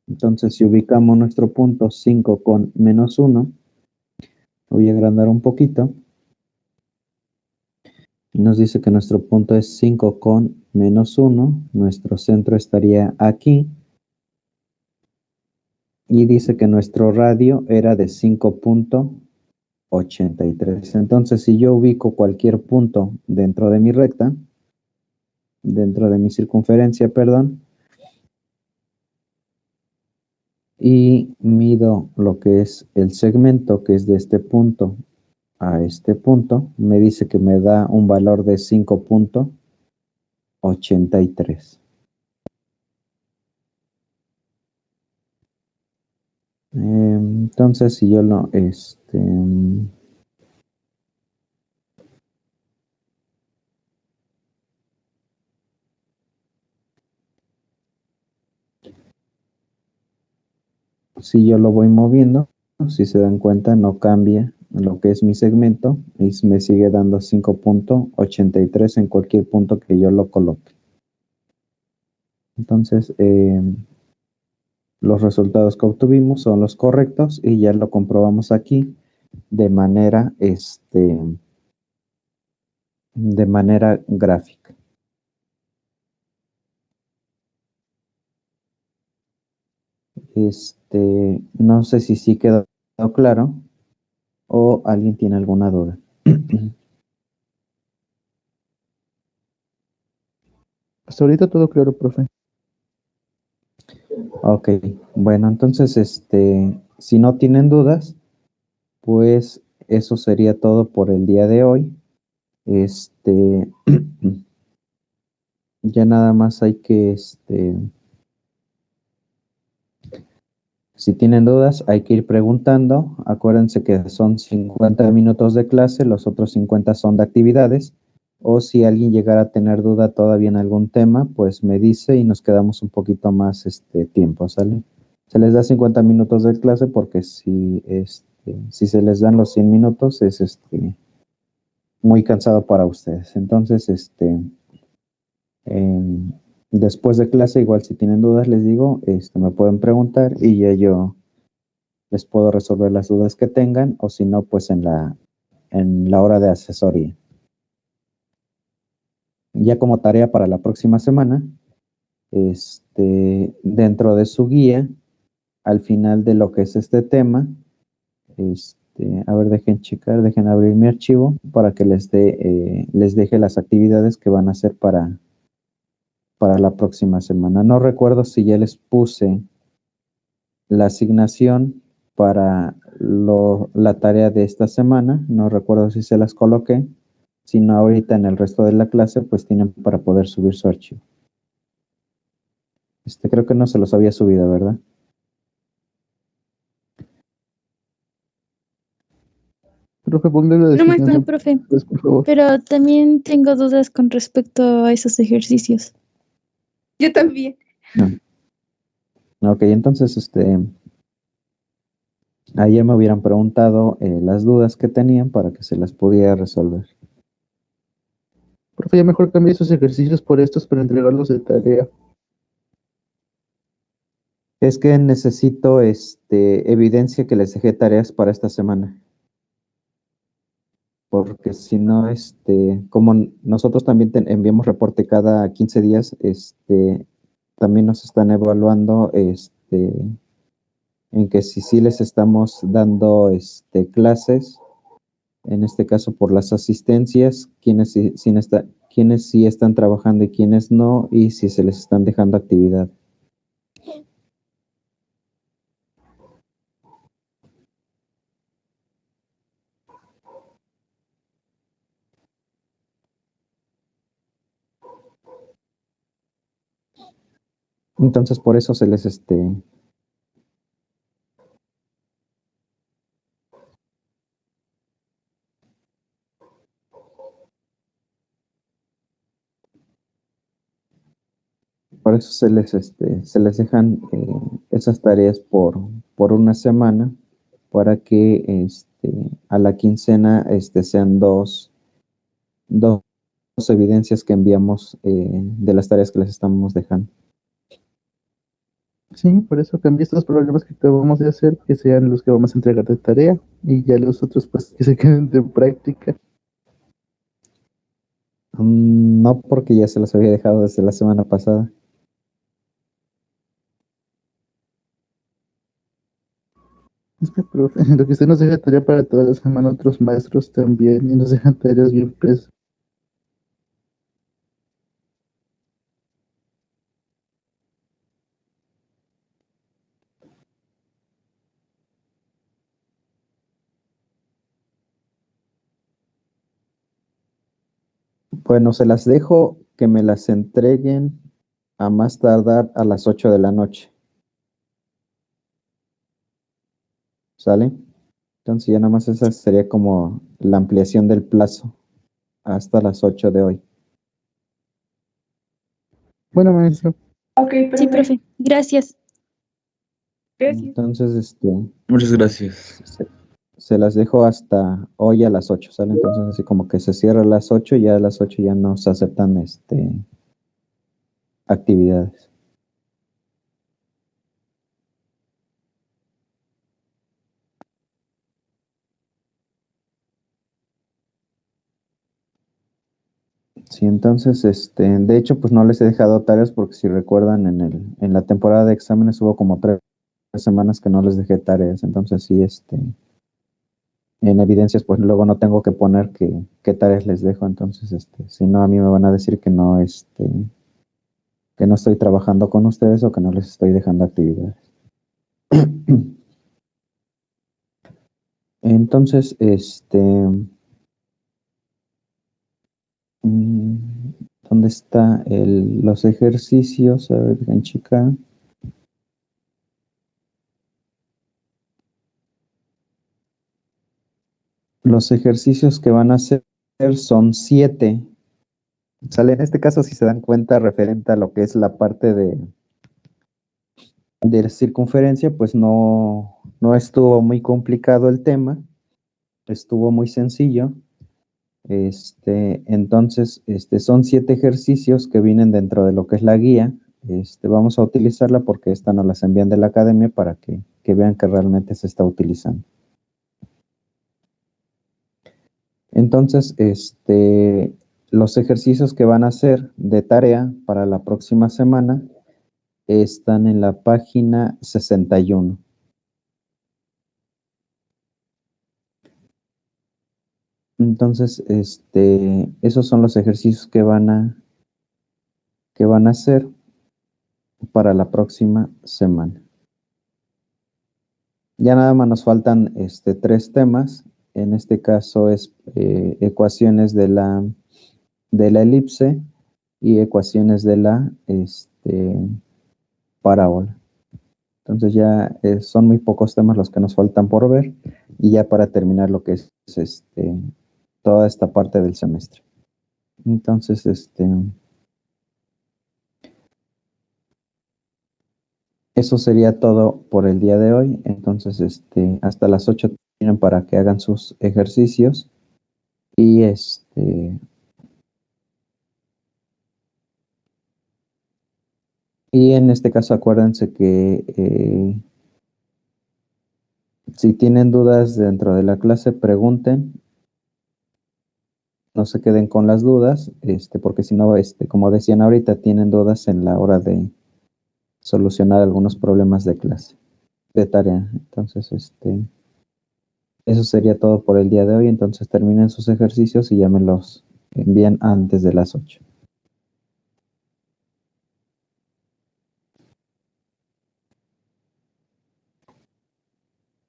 Entonces, si ubicamos nuestro punto 5 con menos 1, voy a agrandar un poquito. Y nos dice que nuestro punto es 5 con menos 1. Nuestro centro estaría aquí. Y dice que nuestro radio era de 5.83. Entonces, si yo ubico cualquier punto dentro de mi recta, dentro de mi circunferencia, perdón, y mido lo que es el segmento, que es de este punto a este punto, me dice que me da un valor de 5.83. Entonces, si yo lo, si yo lo voy moviendo, si se dan cuenta, no cambia lo que es mi segmento y me sigue dando 5.83 en cualquier punto que yo lo coloque. Entonces, los resultados que obtuvimos son los correctos y ya lo comprobamos aquí de manera, de manera gráfica. No sé si sí quedó claro o alguien tiene alguna duda. Hasta ahorita todo claro, profe. Ok, bueno, entonces, si no tienen dudas, pues eso sería todo por el día de hoy. Ya nada más hay que, si tienen dudas, hay que ir preguntando. Acuérdense que son 50 minutos de clase, los otros 50 son de actividades. O si alguien llegara a tener duda todavía en algún tema, pues me dice y nos quedamos un poquito más tiempo, ¿sale? Se les da 50 minutos de clase porque si se les dan los 100 minutos es muy cansado para ustedes. Entonces, em, después de clase, igual si tienen dudas, les digo, me pueden preguntar y ya yo les puedo resolver las dudas que tengan, o si no, pues en la hora de asesoría. Ya como tarea para la próxima semana, dentro de su guía, al final de lo que es este tema, a ver, dejen checar, dejen abrir mi archivo para que les deje las actividades que van a hacer para la próxima semana. No recuerdo si ya les puse la asignación para la tarea de esta semana, no recuerdo si se las coloqué, sino ahorita en el resto de la clase, pues tienen para poder subir su archivo. Creo que no se los había subido, ¿verdad? Profe, póngale la No, maestro. designación, No, profe, pues, por favor. pero también tengo dudas con respecto a esos ejercicios. Yo también. No. Ok, entonces, ayer me hubieran preguntado las dudas que tenían para que se las pudiera resolver. Profe, ya mejor cambie esos ejercicios por estos para entregarlos de tarea. Es que necesito evidencia que les dejé tareas para esta semana. Porque si no, como nosotros también enviamos reporte cada 15 días, también nos están evaluando, en que si sí les estamos dando, clases, en este caso por las asistencias, quiénes sí están trabajando y quiénes no, y si se les están dejando actividad. Entonces, por eso se les, por eso se les dejan esas tareas por una semana, para que a la quincena sean dos evidencias que enviamos de las tareas que les estamos dejando. Sí, por eso cambié estos programas que acabamos de hacer, que sean los que vamos a entregar de tarea, y ya los otros, pues, que se queden de práctica. No, porque ya se las había dejado desde la semana pasada. Es que, profe, lo que usted nos deja tarea para toda la semana, otros maestros también, y nos dejan tareas bien presas. Bueno, se las dejo que me las entreguen a más tardar a las 8 de la noche. ¿Sale? Entonces ya nada más esa sería como la ampliación del plazo hasta las 8 de hoy. Bueno, maestro, Ok, Sí, perfecto. profe, gracias. Gracias. Entonces, Muchas gracias. se las dejo hasta hoy a las 8, ¿sale? Entonces así como que se cierra a las 8, ya a las 8 ya no se aceptan actividades. Sí, entonces, de hecho, pues no les he dejado tareas porque si recuerdan, en la temporada de exámenes hubo como 3 semanas que no les dejé tareas. Entonces, sí, en evidencias, pues luego no tengo que poner qué tareas les dejo. Entonces, si no, a mí me van a decir que no estoy trabajando con ustedes o que no les estoy dejando actividades. Entonces, ¿dónde está los ejercicios? A ver, en chica. Los ejercicios que van a hacer son 7. Sale, en este caso, si se dan cuenta, referente a lo que es la parte de la circunferencia, pues no estuvo muy complicado el tema, estuvo muy sencillo. Entonces, son 7 ejercicios que vienen dentro de lo que es la guía. Vamos a utilizarla porque esta nos las envían de la academia para que vean que realmente se está utilizando. Entonces, los ejercicios que van a hacer de tarea para la próxima semana están en la página 61. Entonces, esos son los ejercicios que van a hacer para la próxima semana. Ya nada más nos faltan 3 temas. En este caso es ecuaciones de la elipse y ecuaciones de la parábola. Entonces ya son muy pocos temas los que nos faltan por ver y ya para terminar lo que es toda esta parte del semestre. Entonces, eso sería todo por el día de hoy. Entonces, hasta las 8 tienen para que hagan sus ejercicios y y en este caso acuérdense que si tienen dudas dentro de la clase, pregunten. No se queden con las dudas, porque si no, como decían ahorita, tienen dudas en la hora de solucionar algunos problemas de clase, de tarea. Entonces, eso sería todo por el día de hoy. Entonces terminen sus ejercicios y ya me los envían antes de las 8.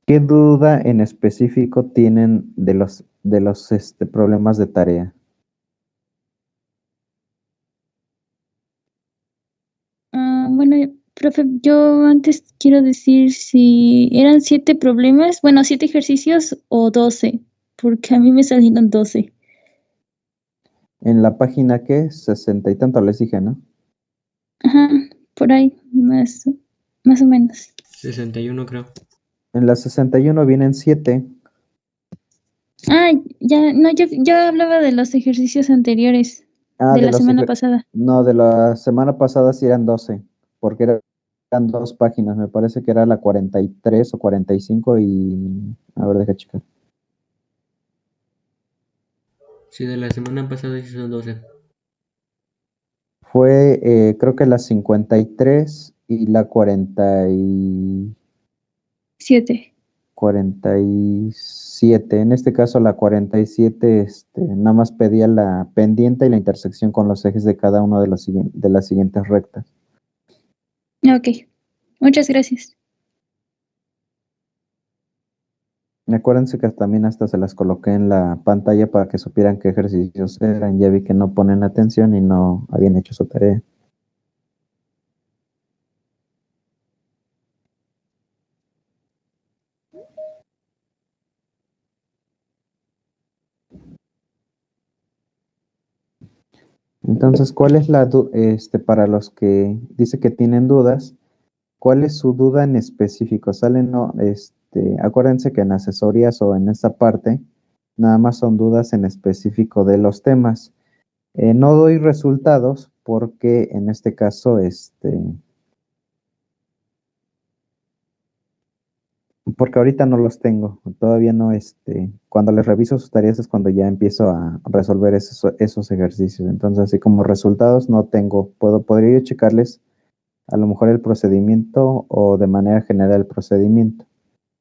¿Qué duda en específico tienen de los problemas de tarea? Bueno, profe, yo antes quiero decir si eran 7 problemas, bueno, 7 ejercicios o 12, porque a mí me salieron 12. En la página que 60 y tanto les dije, ¿no? Ajá, por ahí, más o menos. 61 creo. En la 61 vienen 7. Ah, ya, no, yo hablaba de los ejercicios anteriores, Ah, de la semana pasada. No, de la semana pasada sí eran 12, porque eran 2 páginas. Me parece que era la 43 o 45 y... A ver, deja checar. Sí, de la semana pasada sí son 12. Fue, creo que la 53 y la 7. 47. En este caso, la 47, nada más pedía la pendiente y la intersección con los ejes de cada uno de las siguientes rectas. Ok, muchas gracias. Acuérdense que también hasta se las coloqué en la pantalla para que supieran qué ejercicios eran. Ya vi que no ponen atención y no habían hecho su tarea. Entonces, ¿cuál es para los que dice que tienen dudas, cuál es su duda en específico? No, acuérdense que en asesorías o en esta parte, nada más son dudas en específico de los temas. No doy resultados porque en este caso, Porque ahorita no los tengo, todavía no, cuando les reviso sus tareas es cuando ya empiezo a resolver esos ejercicios. Entonces, así como resultados no tengo, podría yo checarles a lo mejor el procedimiento o de manera general el procedimiento,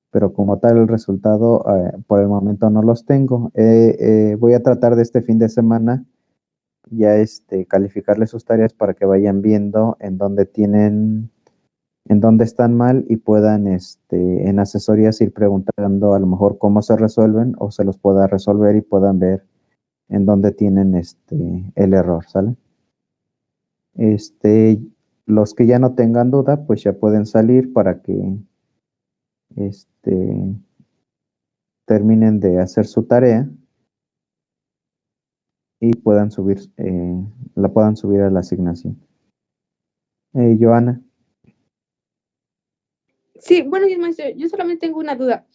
pero como tal el resultado por el momento no los tengo. Voy a tratar de este fin de semana ya calificarles sus tareas para que vayan viendo en dónde están mal y puedan en asesorías ir preguntando a lo mejor cómo se resuelven o se los pueda resolver y puedan ver en dónde tienen el error, ¿sale? Los que ya no tengan duda, pues ya pueden salir para que terminen de hacer su tarea y puedan la puedan subir a la asignación. Joana. Sí, bueno, maestro, yo solamente tengo una duda.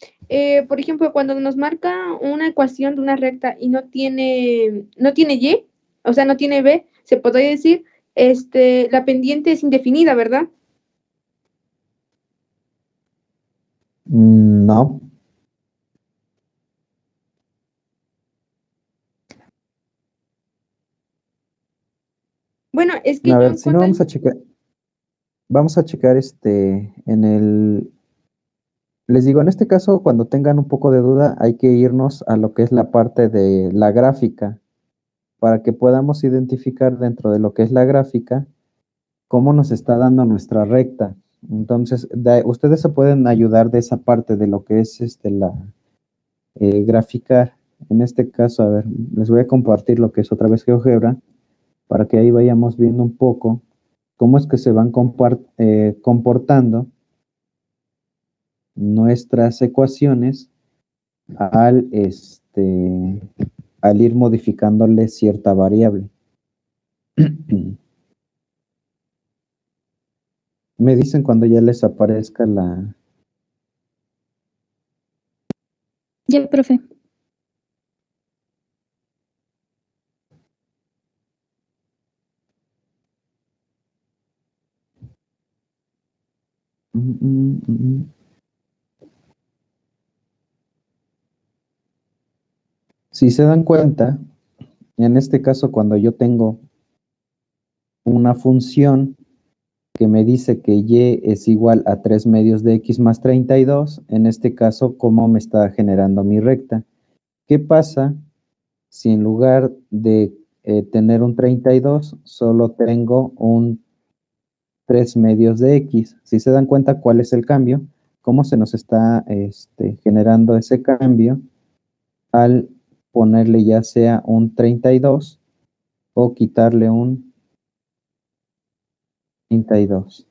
Por ejemplo, cuando nos marca una ecuación de una recta y no tiene Y, o sea, no tiene B, se podría decir, la pendiente es indefinida, ¿verdad? No. Bueno, es que A yo ver, si no vamos a checar. Vamos a checar les digo, en este caso, cuando tengan un poco de duda, hay que irnos a lo que es la parte de la gráfica, para que podamos identificar dentro de lo que es la gráfica, cómo nos está dando nuestra recta. Entonces, ustedes se pueden ayudar de esa parte de lo que es la graficar. En este caso, a ver, les voy a compartir lo que es otra vez GeoGebra, para que ahí vayamos viendo un poco cómo es que se van comportando nuestras ecuaciones al, al ir modificándole cierta variable. Me dicen cuando ya les aparezca la... Ya, profe. Si se dan cuenta, en este caso cuando yo tengo una función que me dice que y es igual a 3 medios de x más 32, en este caso, ¿cómo me está generando mi recta? ¿Qué pasa si en lugar de tener un 32, solo tengo un 3 medios de x? Si se dan cuenta cuál es el cambio, cómo se nos está generando ese cambio al ponerle ya sea un 32 o quitarle un 32.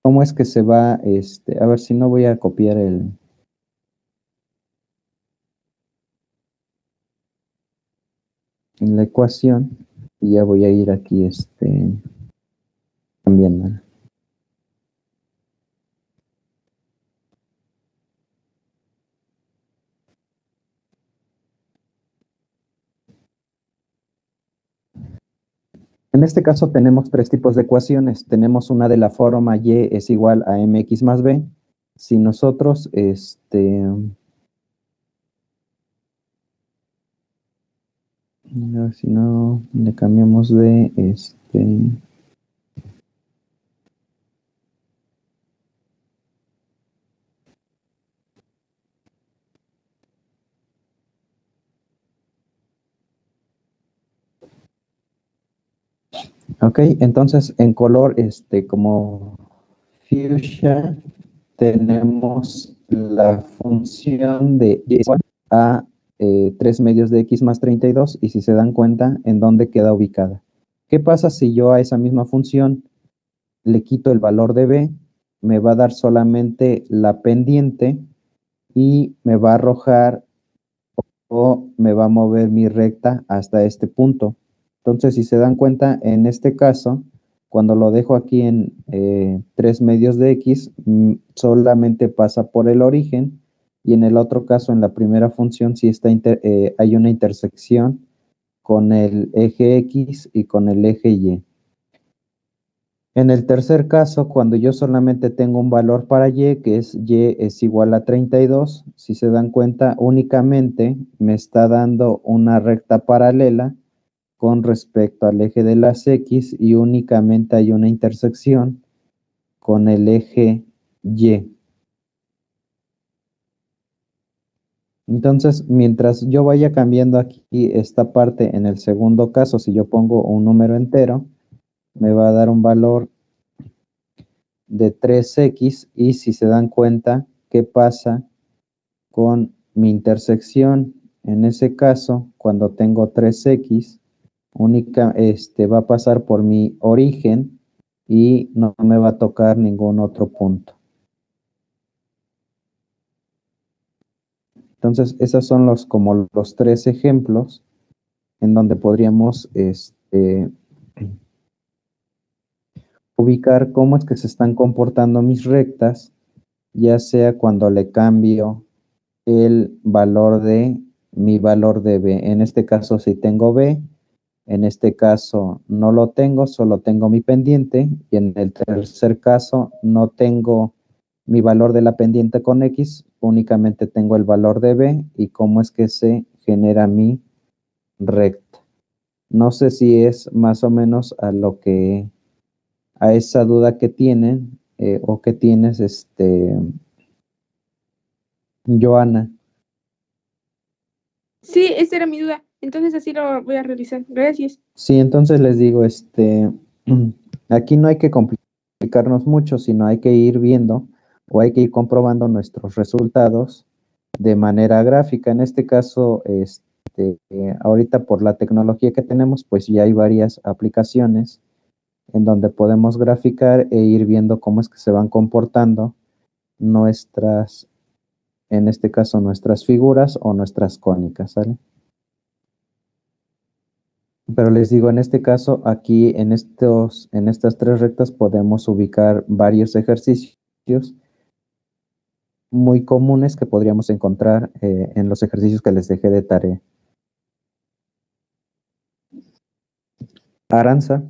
¿Cómo es que se va? A ver si no voy a copiar en la ecuación y ya voy a ir aquí cambiando. En este caso tenemos tres tipos de ecuaciones. Tenemos una de la forma y es igual a mx más b. Si nosotros, a ver si no le cambiamos de Ok, entonces en color como fuchsia tenemos la función de y igual a 3 medios de x más 32 y si se dan cuenta en dónde queda ubicada. ¿Qué pasa si yo a esa misma función le quito el valor de b? Me va a dar solamente la pendiente y me va a arrojar o me va a mover mi recta hasta este punto. Entonces, si se dan cuenta, en este caso, cuando lo dejo aquí en 3 medios de x, solamente pasa por el origen, y en el otro caso, en la primera función, sí hay una intersección con el eje x y con el eje y. En el tercer caso, cuando yo solamente tengo un valor para y, que es y es igual a 32, si se dan cuenta, únicamente me está dando una recta paralela con respecto al eje de las X y únicamente hay una intersección con el eje Y. Entonces, mientras yo vaya cambiando aquí esta parte, en el segundo caso, si yo pongo un número entero, me va a dar un valor de 3x y si se dan cuenta, ¿qué pasa con mi intersección? En ese caso, cuando tengo 3x, va a pasar por mi origen y no me va a tocar ningún otro punto. Entonces, esos son como los 3 ejemplos en donde podríamos ubicar cómo es que se están comportando mis rectas, ya sea cuando le cambio el valor de mi valor de B. En este caso, si tengo B, en este caso no lo tengo, solo tengo mi pendiente, y en el tercer caso no tengo mi valor de la pendiente con X, únicamente tengo el valor de B y cómo es que se genera mi recta. No sé si es más o menos a esa duda que tienen o que tienes, Joana. Sí, esa era mi duda. Entonces así lo voy a realizar. Gracias. Sí, entonces les digo, aquí no hay que complicarnos mucho, sino hay que ir viendo o hay que ir comprobando nuestros resultados de manera gráfica. En este caso, ahorita por la tecnología que tenemos, pues ya hay varias aplicaciones en donde podemos graficar e ir viendo cómo es que se van comportando en este caso, nuestras figuras o nuestras cónicas, ¿sale? Pero les digo, en este caso, aquí en estas 3 rectas podemos ubicar varios ejercicios muy comunes que podríamos encontrar en los ejercicios que les dejé de tarea. Aranza.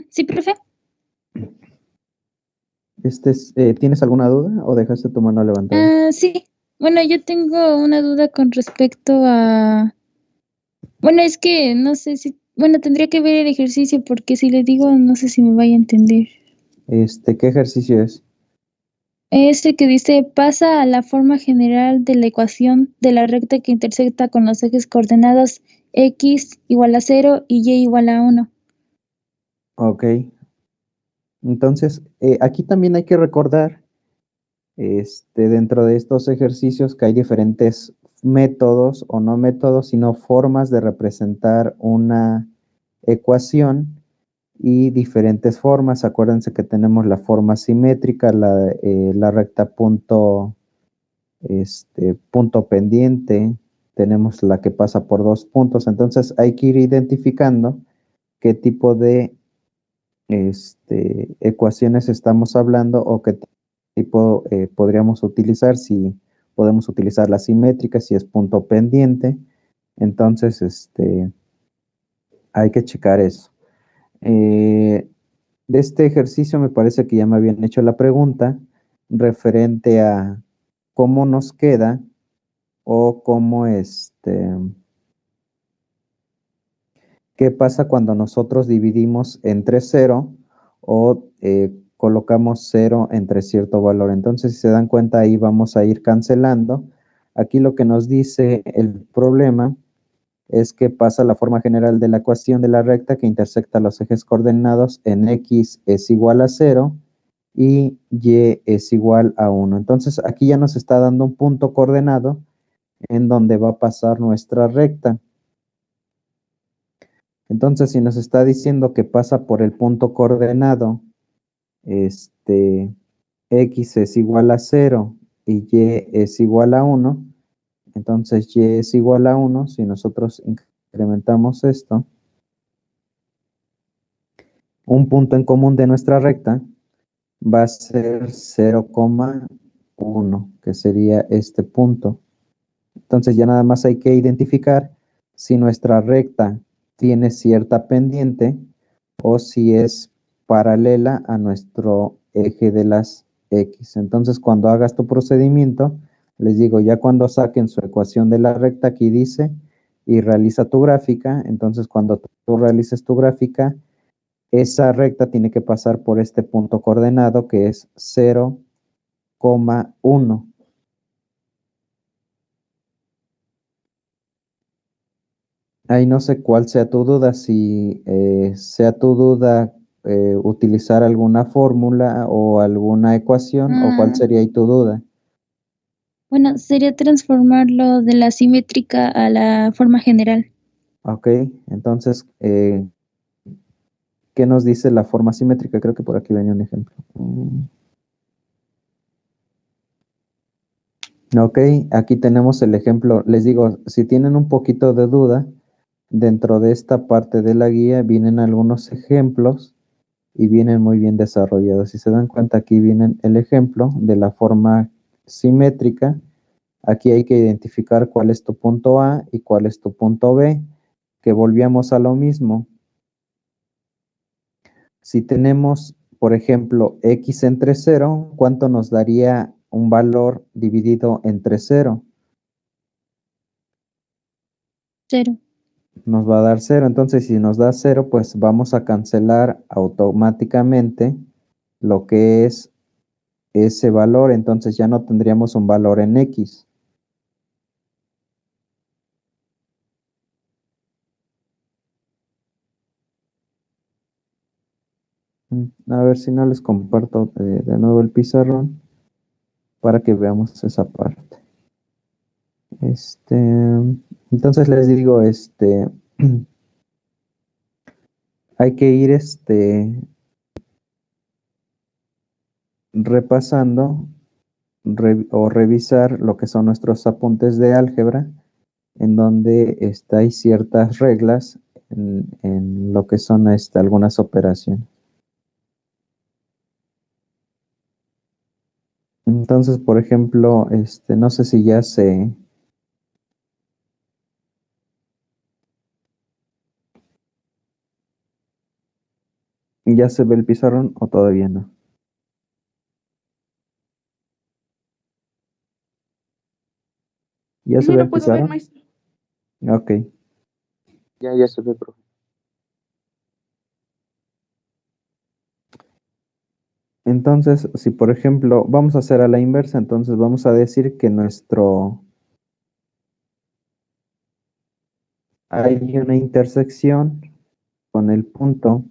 Sí, profe. ¿Tienes alguna duda o dejaste tu mano levantada? Sí. Bueno, yo tengo una duda con respecto a... Bueno, es que no sé si... Bueno, tendría que ver el ejercicio porque si le digo no sé si me vaya a entender. ¿Qué ejercicio es? Este que dice, pasa a la forma general de la ecuación de la recta que intersecta con los ejes coordenados x igual a 0 y y igual a 1. Ok. Entonces, aquí también hay que recordar, dentro de estos ejercicios, que hay diferentes métodos o no métodos, sino formas de representar una ecuación y diferentes formas. Acuérdense que tenemos la forma simétrica, la recta punto pendiente, tenemos la que pasa por 2 puntos. Entonces hay que ir identificando qué tipo de ecuaciones estamos hablando o qué tipo podríamos utilizar, si podemos utilizar la simétrica, si es punto pendiente. Entonces, hay que checar eso. De este ejercicio me parece que ya me habían hecho la pregunta referente a cómo nos queda o cómo qué pasa cuando nosotros dividimos entre 0 o colocamos 0 entre cierto valor. Entonces, si se dan cuenta, ahí vamos a ir cancelando. Aquí lo que nos dice el problema es que pasa la forma general de la ecuación de la recta que intersecta los ejes coordenados en x es igual a 0 y y es igual a 1. Entonces, aquí ya nos está dando un punto coordenado en donde va a pasar nuestra recta. Entonces, si nos está diciendo que pasa por el punto coordenado, x es igual a 0 y y es igual a 1, entonces y es igual a 1, si nosotros incrementamos esto, un punto en común de nuestra recta va a ser 0,1, que sería este punto. Entonces ya nada más hay que identificar si nuestra recta tiene cierta pendiente o si es paralela a nuestro eje de las X. Entonces, cuando hagas tu procedimiento, les digo, ya cuando saquen su ecuación de la recta, aquí dice, y realiza tu gráfica. Entonces, cuando tú realices tu gráfica, esa recta tiene que pasar por este punto coordenado que es 0,1. Ahí no sé cuál sea tu duda, si sea tu duda utilizar alguna fórmula o alguna ecuación, o cuál sería ahí tu duda. Bueno, sería transformarlo de la simétrica a la forma general. Ok, entonces, ¿qué nos dice la forma simétrica? Creo que por aquí venía un ejemplo. Ok, aquí tenemos el ejemplo. Les digo, si tienen un poquito de duda, dentro de esta parte de la guía vienen algunos ejemplos y vienen muy bien desarrollados. Si se dan cuenta, aquí viene el ejemplo de la forma simétrica. Aquí hay que identificar cuál es tu punto A y cuál es tu punto B, que volvíamos a lo mismo. Si tenemos, por ejemplo, x entre 0, ¿cuánto nos daría un valor dividido entre 0? 0. Nos va a dar 0. Entonces, si nos da 0, pues vamos a cancelar automáticamente lo que es ese valor. Entonces ya no tendríamos un valor en x. A ver si no les comparto de nuevo el pizarrón para que veamos esa parte. Entonces les digo, hay que ir repasando o revisar lo que son nuestros apuntes de álgebra, en donde hay ciertas reglas en lo que son algunas operaciones. Entonces, por ejemplo, no sé si ya se ve el pizarrón o todavía no. ¿Ya Sí se ve lo el puedo ver, pizarrón? maestro. Ok. Ya se ve, profe. Entonces, si por ejemplo vamos a hacer a la inversa, entonces vamos a decir que hay una intersección con el punto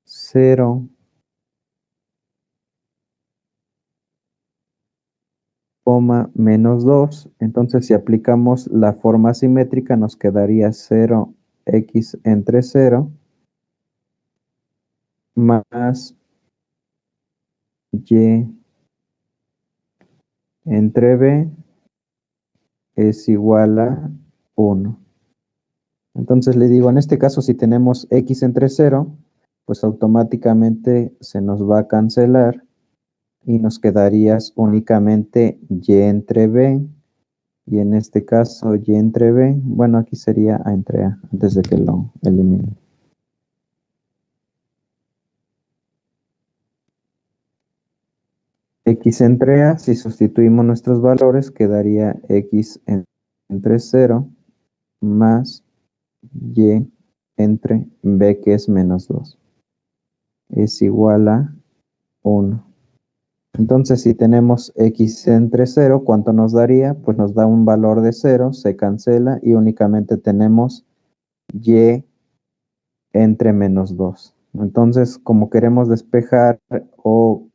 0, menos 2. Entonces, si aplicamos la forma simétrica, nos quedaría 0x entre 0 más y entre b es igual a 1. Entonces le digo, en este caso, si tenemos x entre 0, pues automáticamente se nos va a cancelar y nos quedaría únicamente y entre b. Y en este caso, y entre b, bueno, aquí sería a entre a, antes de que lo elimine. X entre a, si sustituimos nuestros valores, quedaría x entre 0 más y entre b, que es menos 2. Es igual a 1. Entonces, si tenemos x entre 0, ¿cuánto nos daría? Pues nos da un valor de 0, se cancela y únicamente tenemos y entre menos 2. Entonces, como queremos despejar o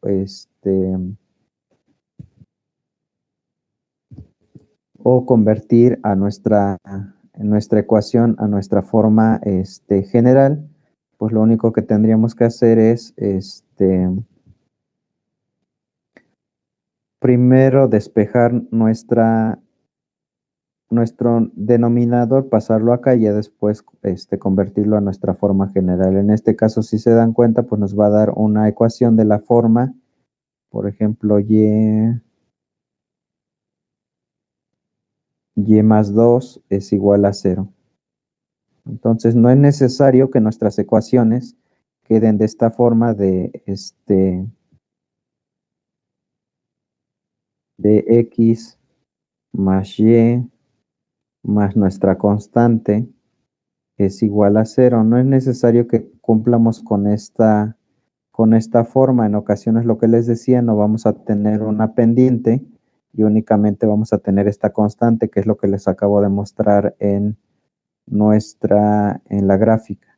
convertir a nuestra ecuación a nuestra forma general, pues lo único que tendríamos que hacer es primero despejar nuestro denominador, pasarlo acá y ya después convertirlo a nuestra forma general. En este caso, si se dan cuenta, pues nos va a dar una ecuación de la forma, por ejemplo, y y más 2 es igual a 0. Entonces no es necesario que nuestras ecuaciones queden de esta forma de x más y más nuestra constante es igual a 0. No es necesario que cumplamos con esta forma. En ocasiones, lo que les decía, no vamos a tener una pendiente y únicamente vamos a tener esta constante, que es lo que les acabo de mostrar en la gráfica.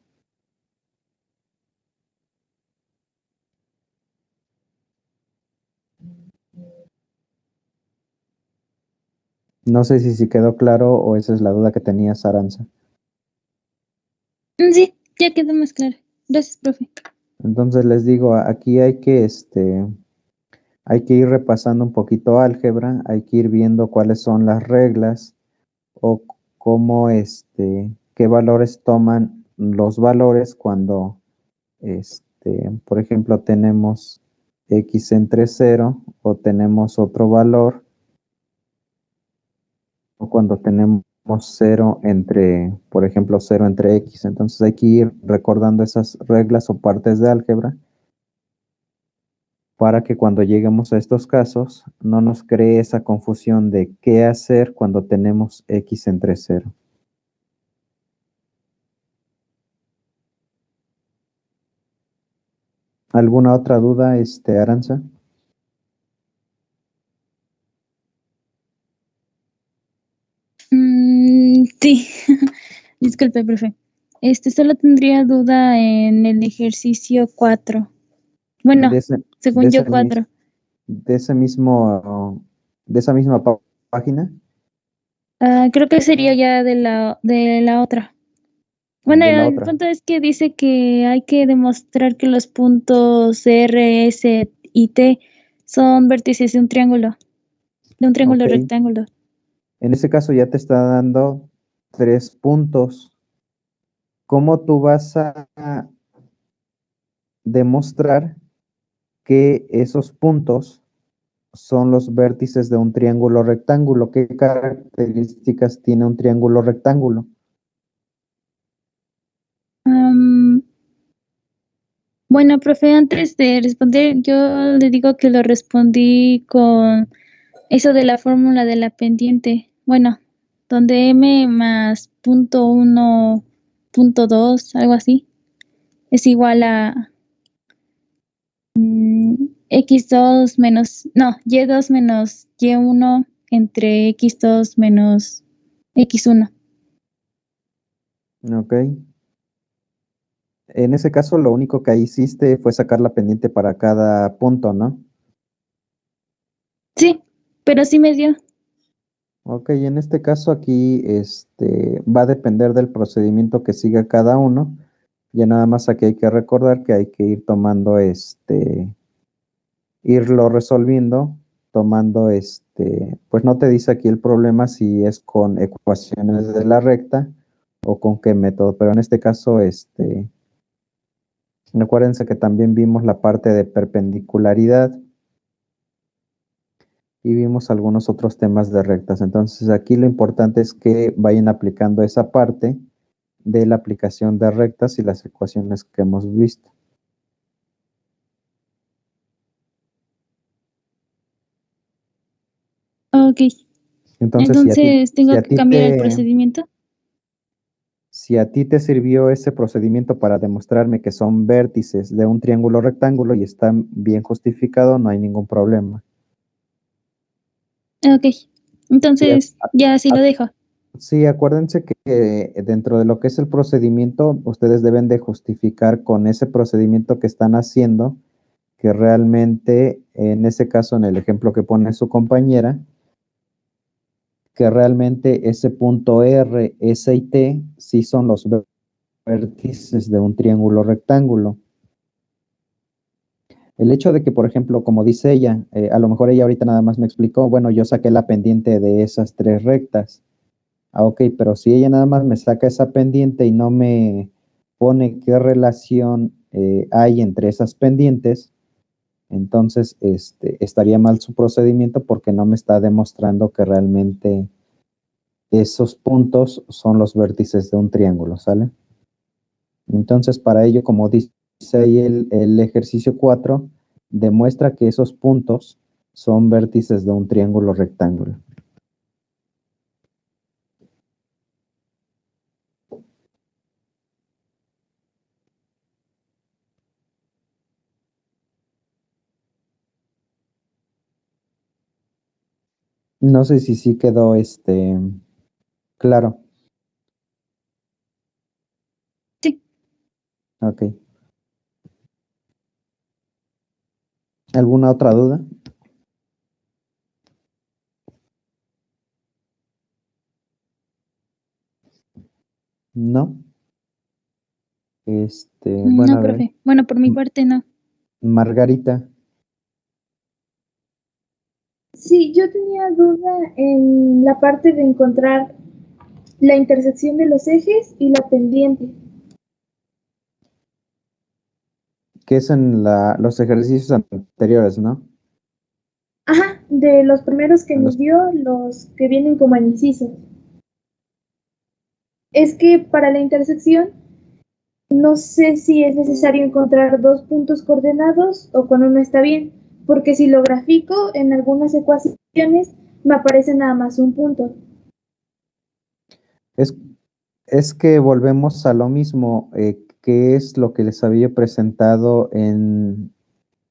No sé si quedó claro o esa es la duda que tenía Aranza. Sí, ya quedó más claro. Gracias, profe. Entonces les digo, aquí hay que ir repasando un poquito álgebra, hay que ir viendo cuáles son las reglas o cómo qué valores toman los valores cuando por ejemplo, tenemos x entre 0 o tenemos otro valor, o cuando tenemos 0 entre, por ejemplo, 0 entre x. Entonces hay que ir recordando esas reglas o partes de álgebra para que cuando lleguemos a estos casos no nos cree esa confusión de qué hacer cuando tenemos x entre 0. ¿Alguna otra duda, Aranza? Sí, disculpe, profe. Solo tendría duda en el ejercicio 4. Bueno, según yo 4. De esa misma página. Creo que sería ya de la otra. Bueno, el punto es que dice que hay que demostrar que los puntos R, S y T son vértices de un triángulo Ok. rectángulo. En ese caso ya te está dando 3 puntos. ¿Cómo tú vas a demostrar que esos puntos son los vértices de un triángulo rectángulo? ¿Qué características tiene un triángulo rectángulo? Bueno, profe, antes de responder, yo le digo que lo respondí con eso de la fórmula de la pendiente. Bueno, donde m más punto 1, punto 2, algo así, es igual a x2 menos, no, y2 menos y1 entre x2 menos x1. Ok. En ese caso, lo único que hiciste fue sacar la pendiente para cada punto, ¿no? Sí, pero sí me dio. Ok, en este caso aquí va a depender del procedimiento que siga cada uno. Ya nada más aquí hay que recordar que hay que ir tomando irlo resolviendo, tomando pues no te dice aquí el problema si es con ecuaciones de la recta o con qué método, pero en este caso acuérdense que también vimos la parte de perpendicularidad y vimos algunos otros temas de rectas. Entonces aquí lo importante es que vayan aplicando esa parte de la aplicación de rectas y las ecuaciones que hemos visto. Ok. Entonces, ¿tengo que cambiar el procedimiento? Si a ti te sirvió ese procedimiento para demostrarme que son vértices de un triángulo rectángulo y están bien justificado, no hay ningún problema. Ok, entonces ya sí lo dejo. Sí, acuérdense que dentro de lo que es el procedimiento, ustedes deben de justificar con ese procedimiento que están haciendo, que realmente, en ese caso, en el ejemplo que pone su compañera, que realmente ese punto R, S y T sí son los vértices de un triángulo rectángulo. El hecho de que, por ejemplo, como dice ella, a lo mejor ella ahorita nada más me explicó, bueno, yo saqué la pendiente de esas 3 rectas. Ok, pero si ella nada más me saca esa pendiente y no me pone qué relación hay entre esas pendientes, entonces estaría mal su procedimiento porque no me está demostrando que realmente esos puntos son los vértices de un triángulo, ¿sale? Entonces, para ello, como dice ahí el ejercicio 4, demuestra que esos puntos son vértices de un triángulo rectángulo. No sé si sí quedó claro. Sí. Ok. ¿Alguna otra duda? ¿No? Bueno, No, a ver, profe. Bueno, por mi parte no. Margarita. Sí, yo tenía duda en la parte de encontrar la intersección de los ejes y la pendiente. Que es en los ejercicios anteriores, ¿no? Ajá, de los primeros que me Los- dio, los que vienen como en incisos. Es que para la intersección no sé si es necesario encontrar dos puntos coordenados o con uno está bien, porque si lo grafico en algunas ecuaciones me aparece nada más un punto. Es que volvemos a lo mismo, que es lo que les había presentado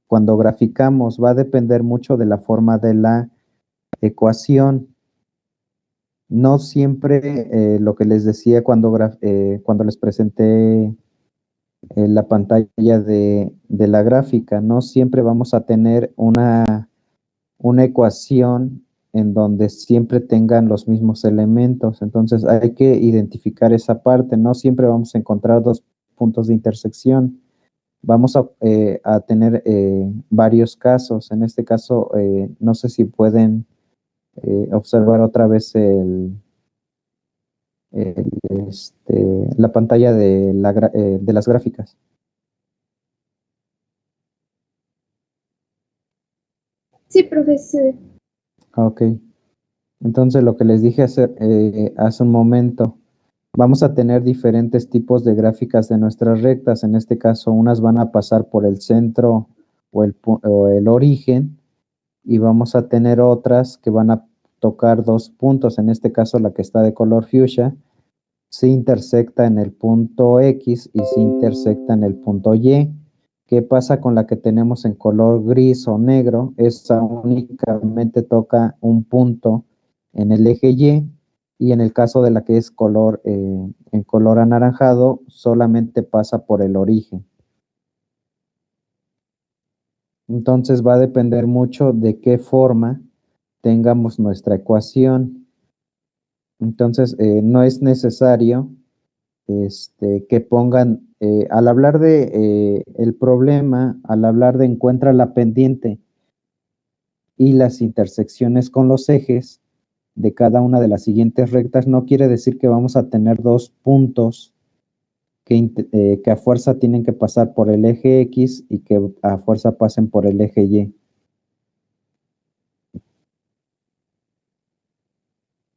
cuando graficamos. Va a depender mucho de la forma de la ecuación. No siempre lo que les decía cuando les presenté la pantalla de la gráfica, no siempre vamos a tener una ecuación en donde siempre tengan los mismos elementos. Entonces hay que identificar esa parte. No siempre vamos a encontrar dos puntos de intersección. Vamos a tener varios casos. En este caso, no sé si pueden observar otra vez el, la pantalla de las gráficas. Sí, profesor. Ok. Entonces, lo que les dije hace un momento, vamos a tener diferentes tipos de gráficas de nuestras rectas. En este caso, unas van a pasar por el centro o el origen, y vamos a tener otras que van a tocar dos puntos. En este caso, la que está de color fuchsia se intersecta en el punto X y se intersecta en el punto Y. ¿Qué pasa con la que tenemos en color gris o negro? Esa únicamente toca un punto en el eje y en el caso de la que es en color anaranjado, solamente pasa por el origen. Entonces va a depender mucho de qué forma tengamos nuestra ecuación. Entonces no es necesario que pongan, al hablar de el problema, al hablar de encuentra la pendiente y las intersecciones con los ejes de cada una de las siguientes rectas, no quiere decir que vamos a tener dos puntos que a fuerza tienen que pasar por el eje X y que a fuerza pasen por el eje Y.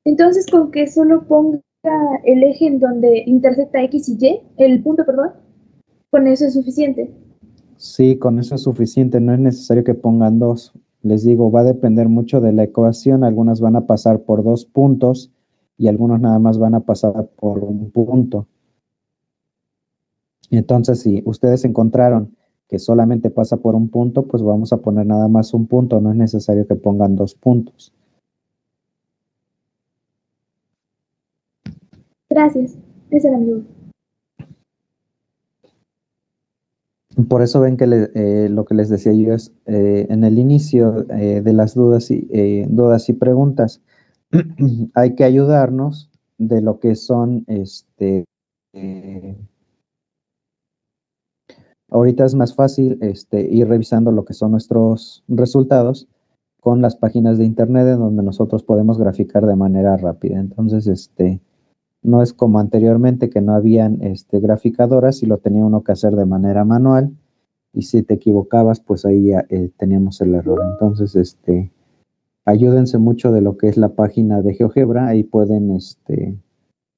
Entonces, con que solo ponga el eje en donde intersecta X y Y, el punto, perdón, con eso es suficiente. Sí, con eso es suficiente, no es necesario que pongan dos. Les digo, va a depender mucho de la ecuación. Algunas van a pasar por dos puntos y algunos nada más van a pasar por un punto. Entonces, si ustedes encontraron que solamente pasa por un punto, pues vamos a poner nada más un punto. No es necesario que pongan dos puntos. Gracias. Ese era mi duda. Por eso ven que lo que les decía yo es en el inicio de las dudas y preguntas, hay que ayudarnos de lo que son, ahorita es más fácil ir revisando lo que son nuestros resultados con las páginas de internet en donde nosotros podemos graficar de manera rápida. Entonces, no es como anteriormente que no habían graficadoras y lo tenía uno que hacer de manera manual. Y si te equivocabas, pues ahí teníamos el error. Entonces, ayúdense mucho de lo que es la página de GeoGebra, ahí pueden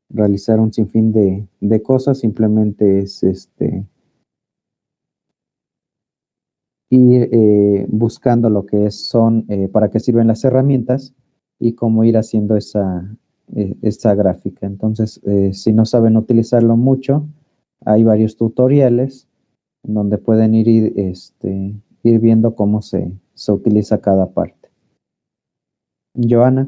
realizar un sinfín de cosas, simplemente es ir buscando lo que son, para qué sirven las herramientas y cómo ir haciendo esa gráfica. Entonces, si no saben utilizarlo mucho, hay varios tutoriales en donde pueden ir viendo cómo se utiliza cada parte. Joana.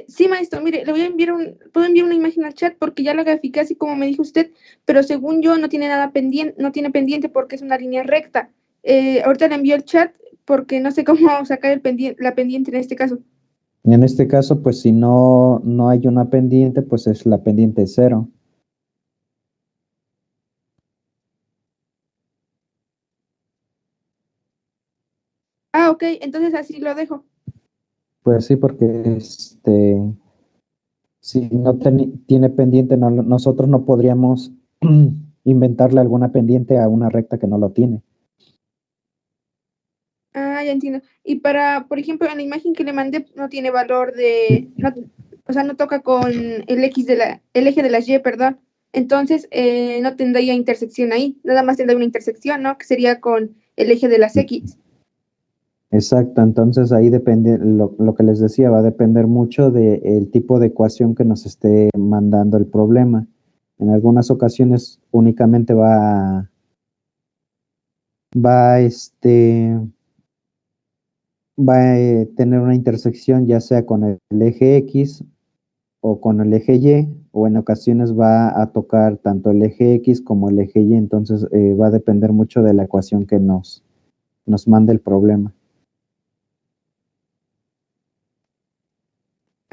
Sí, maestro, mire, le voy a enviar puedo enviar una imagen al chat porque ya la grafiqué así como me dijo usted, pero según yo no tiene nada pendiente, no tiene pendiente porque es una línea recta. Ahorita le envío el chat porque no sé cómo sacar la pendiente en este caso. En este caso, pues si no hay una pendiente, pues es la pendiente 0. Ah, ok, entonces así lo dejo. Pues sí, porque si no tiene pendiente, nosotros no podríamos inventarle alguna pendiente a una recta que no lo tiene. Ah, ya entiendo. Y por ejemplo, en la imagen que le mandé no tiene valor o sea, no toca con el eje de las Y, perdón. Entonces, no tendría intersección ahí, nada más tendría una intersección, ¿no? Que sería con el eje de las X. Exacto, entonces ahí depende, lo que les decía, va a depender mucho del tipo de ecuación que nos esté mandando el problema. En algunas ocasiones únicamente va a tener una intersección ya sea con el eje X o con el eje Y, o en ocasiones va a tocar tanto el eje X como el eje Y, entonces va a depender mucho de la ecuación que nos mande el problema.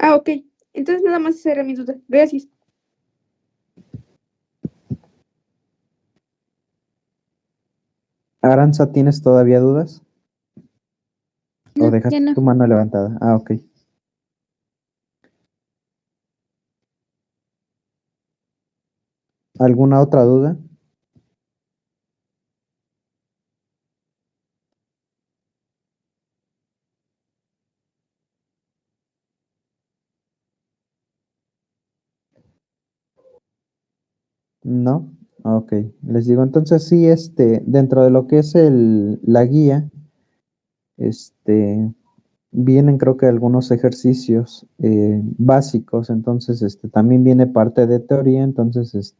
Ah, ok. Entonces nada más esa era mi duda. Gracias. Aranza, ¿tienes todavía dudas? ¿O No, dejaste ya no. tu mano levantada? Ah, ok. ¿Alguna otra duda? No, ok. Les digo, entonces sí, dentro de lo que es la guía, vienen creo que algunos ejercicios básicos, entonces también viene parte de teoría, entonces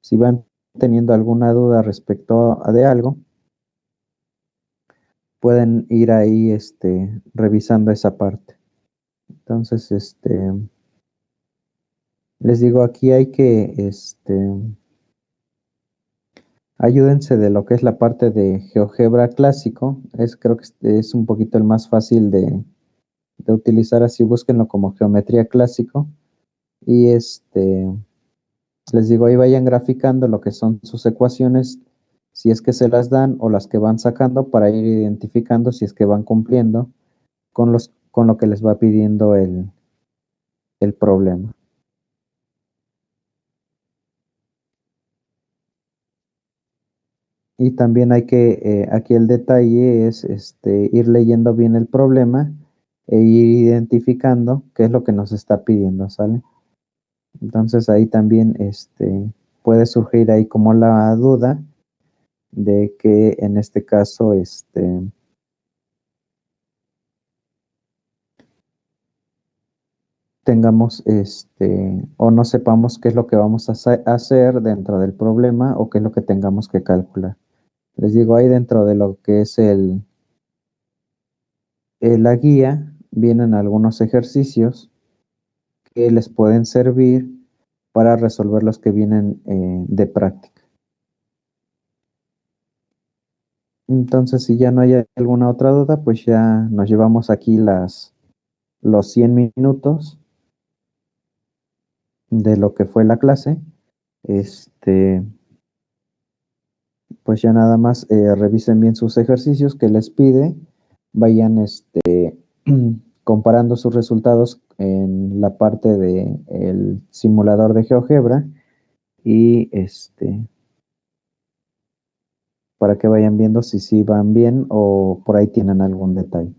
si van teniendo alguna duda respecto de algo, pueden ir ahí revisando esa parte. Entonces, les digo, aquí hay que ayúdense de lo que es la parte de GeoGebra clásico, creo que es un poquito el más fácil de utilizar, así búsquenlo como geometría clásico y les digo, ahí vayan graficando lo que son sus ecuaciones, si es que se las dan o las que van sacando para ir identificando si es que van cumpliendo con lo que les va pidiendo el problema. Y también hay que, aquí el detalle es ir leyendo bien el problema e ir identificando qué es lo que nos está pidiendo, ¿sale? Entonces ahí también puede surgir ahí como la duda de que en este caso tengamos o no sepamos qué es lo que vamos a hacer dentro del problema o qué es lo que tengamos que calcular. Les digo, ahí dentro de lo que es la guía vienen algunos ejercicios que les pueden servir para resolver los que vienen de práctica. Entonces, si ya no hay alguna otra duda, pues ya nos llevamos aquí los 100 minutos de lo que fue la clase. Pues ya nada más revisen bien sus ejercicios que les pide, vayan comparando sus resultados en la parte del simulador de GeoGebra y para que vayan viendo si sí van bien o por ahí tienen algún detalle.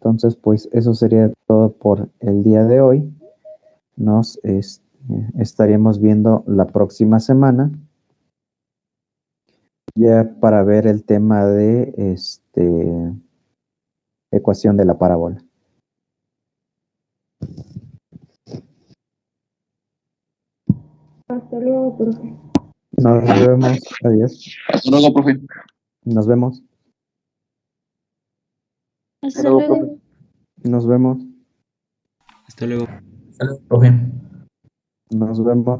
Entonces, pues eso sería todo por el día de hoy. Nos estaríamos viendo la próxima semana ya para ver el tema de ecuación de la parábola. Hasta luego, profe. Nos vemos. Adiós. Hasta luego, profe. Nos vemos. Hasta luego, luego. profe. Nos vemos. Hasta luego. Hasta luego, profe. Nos vemos.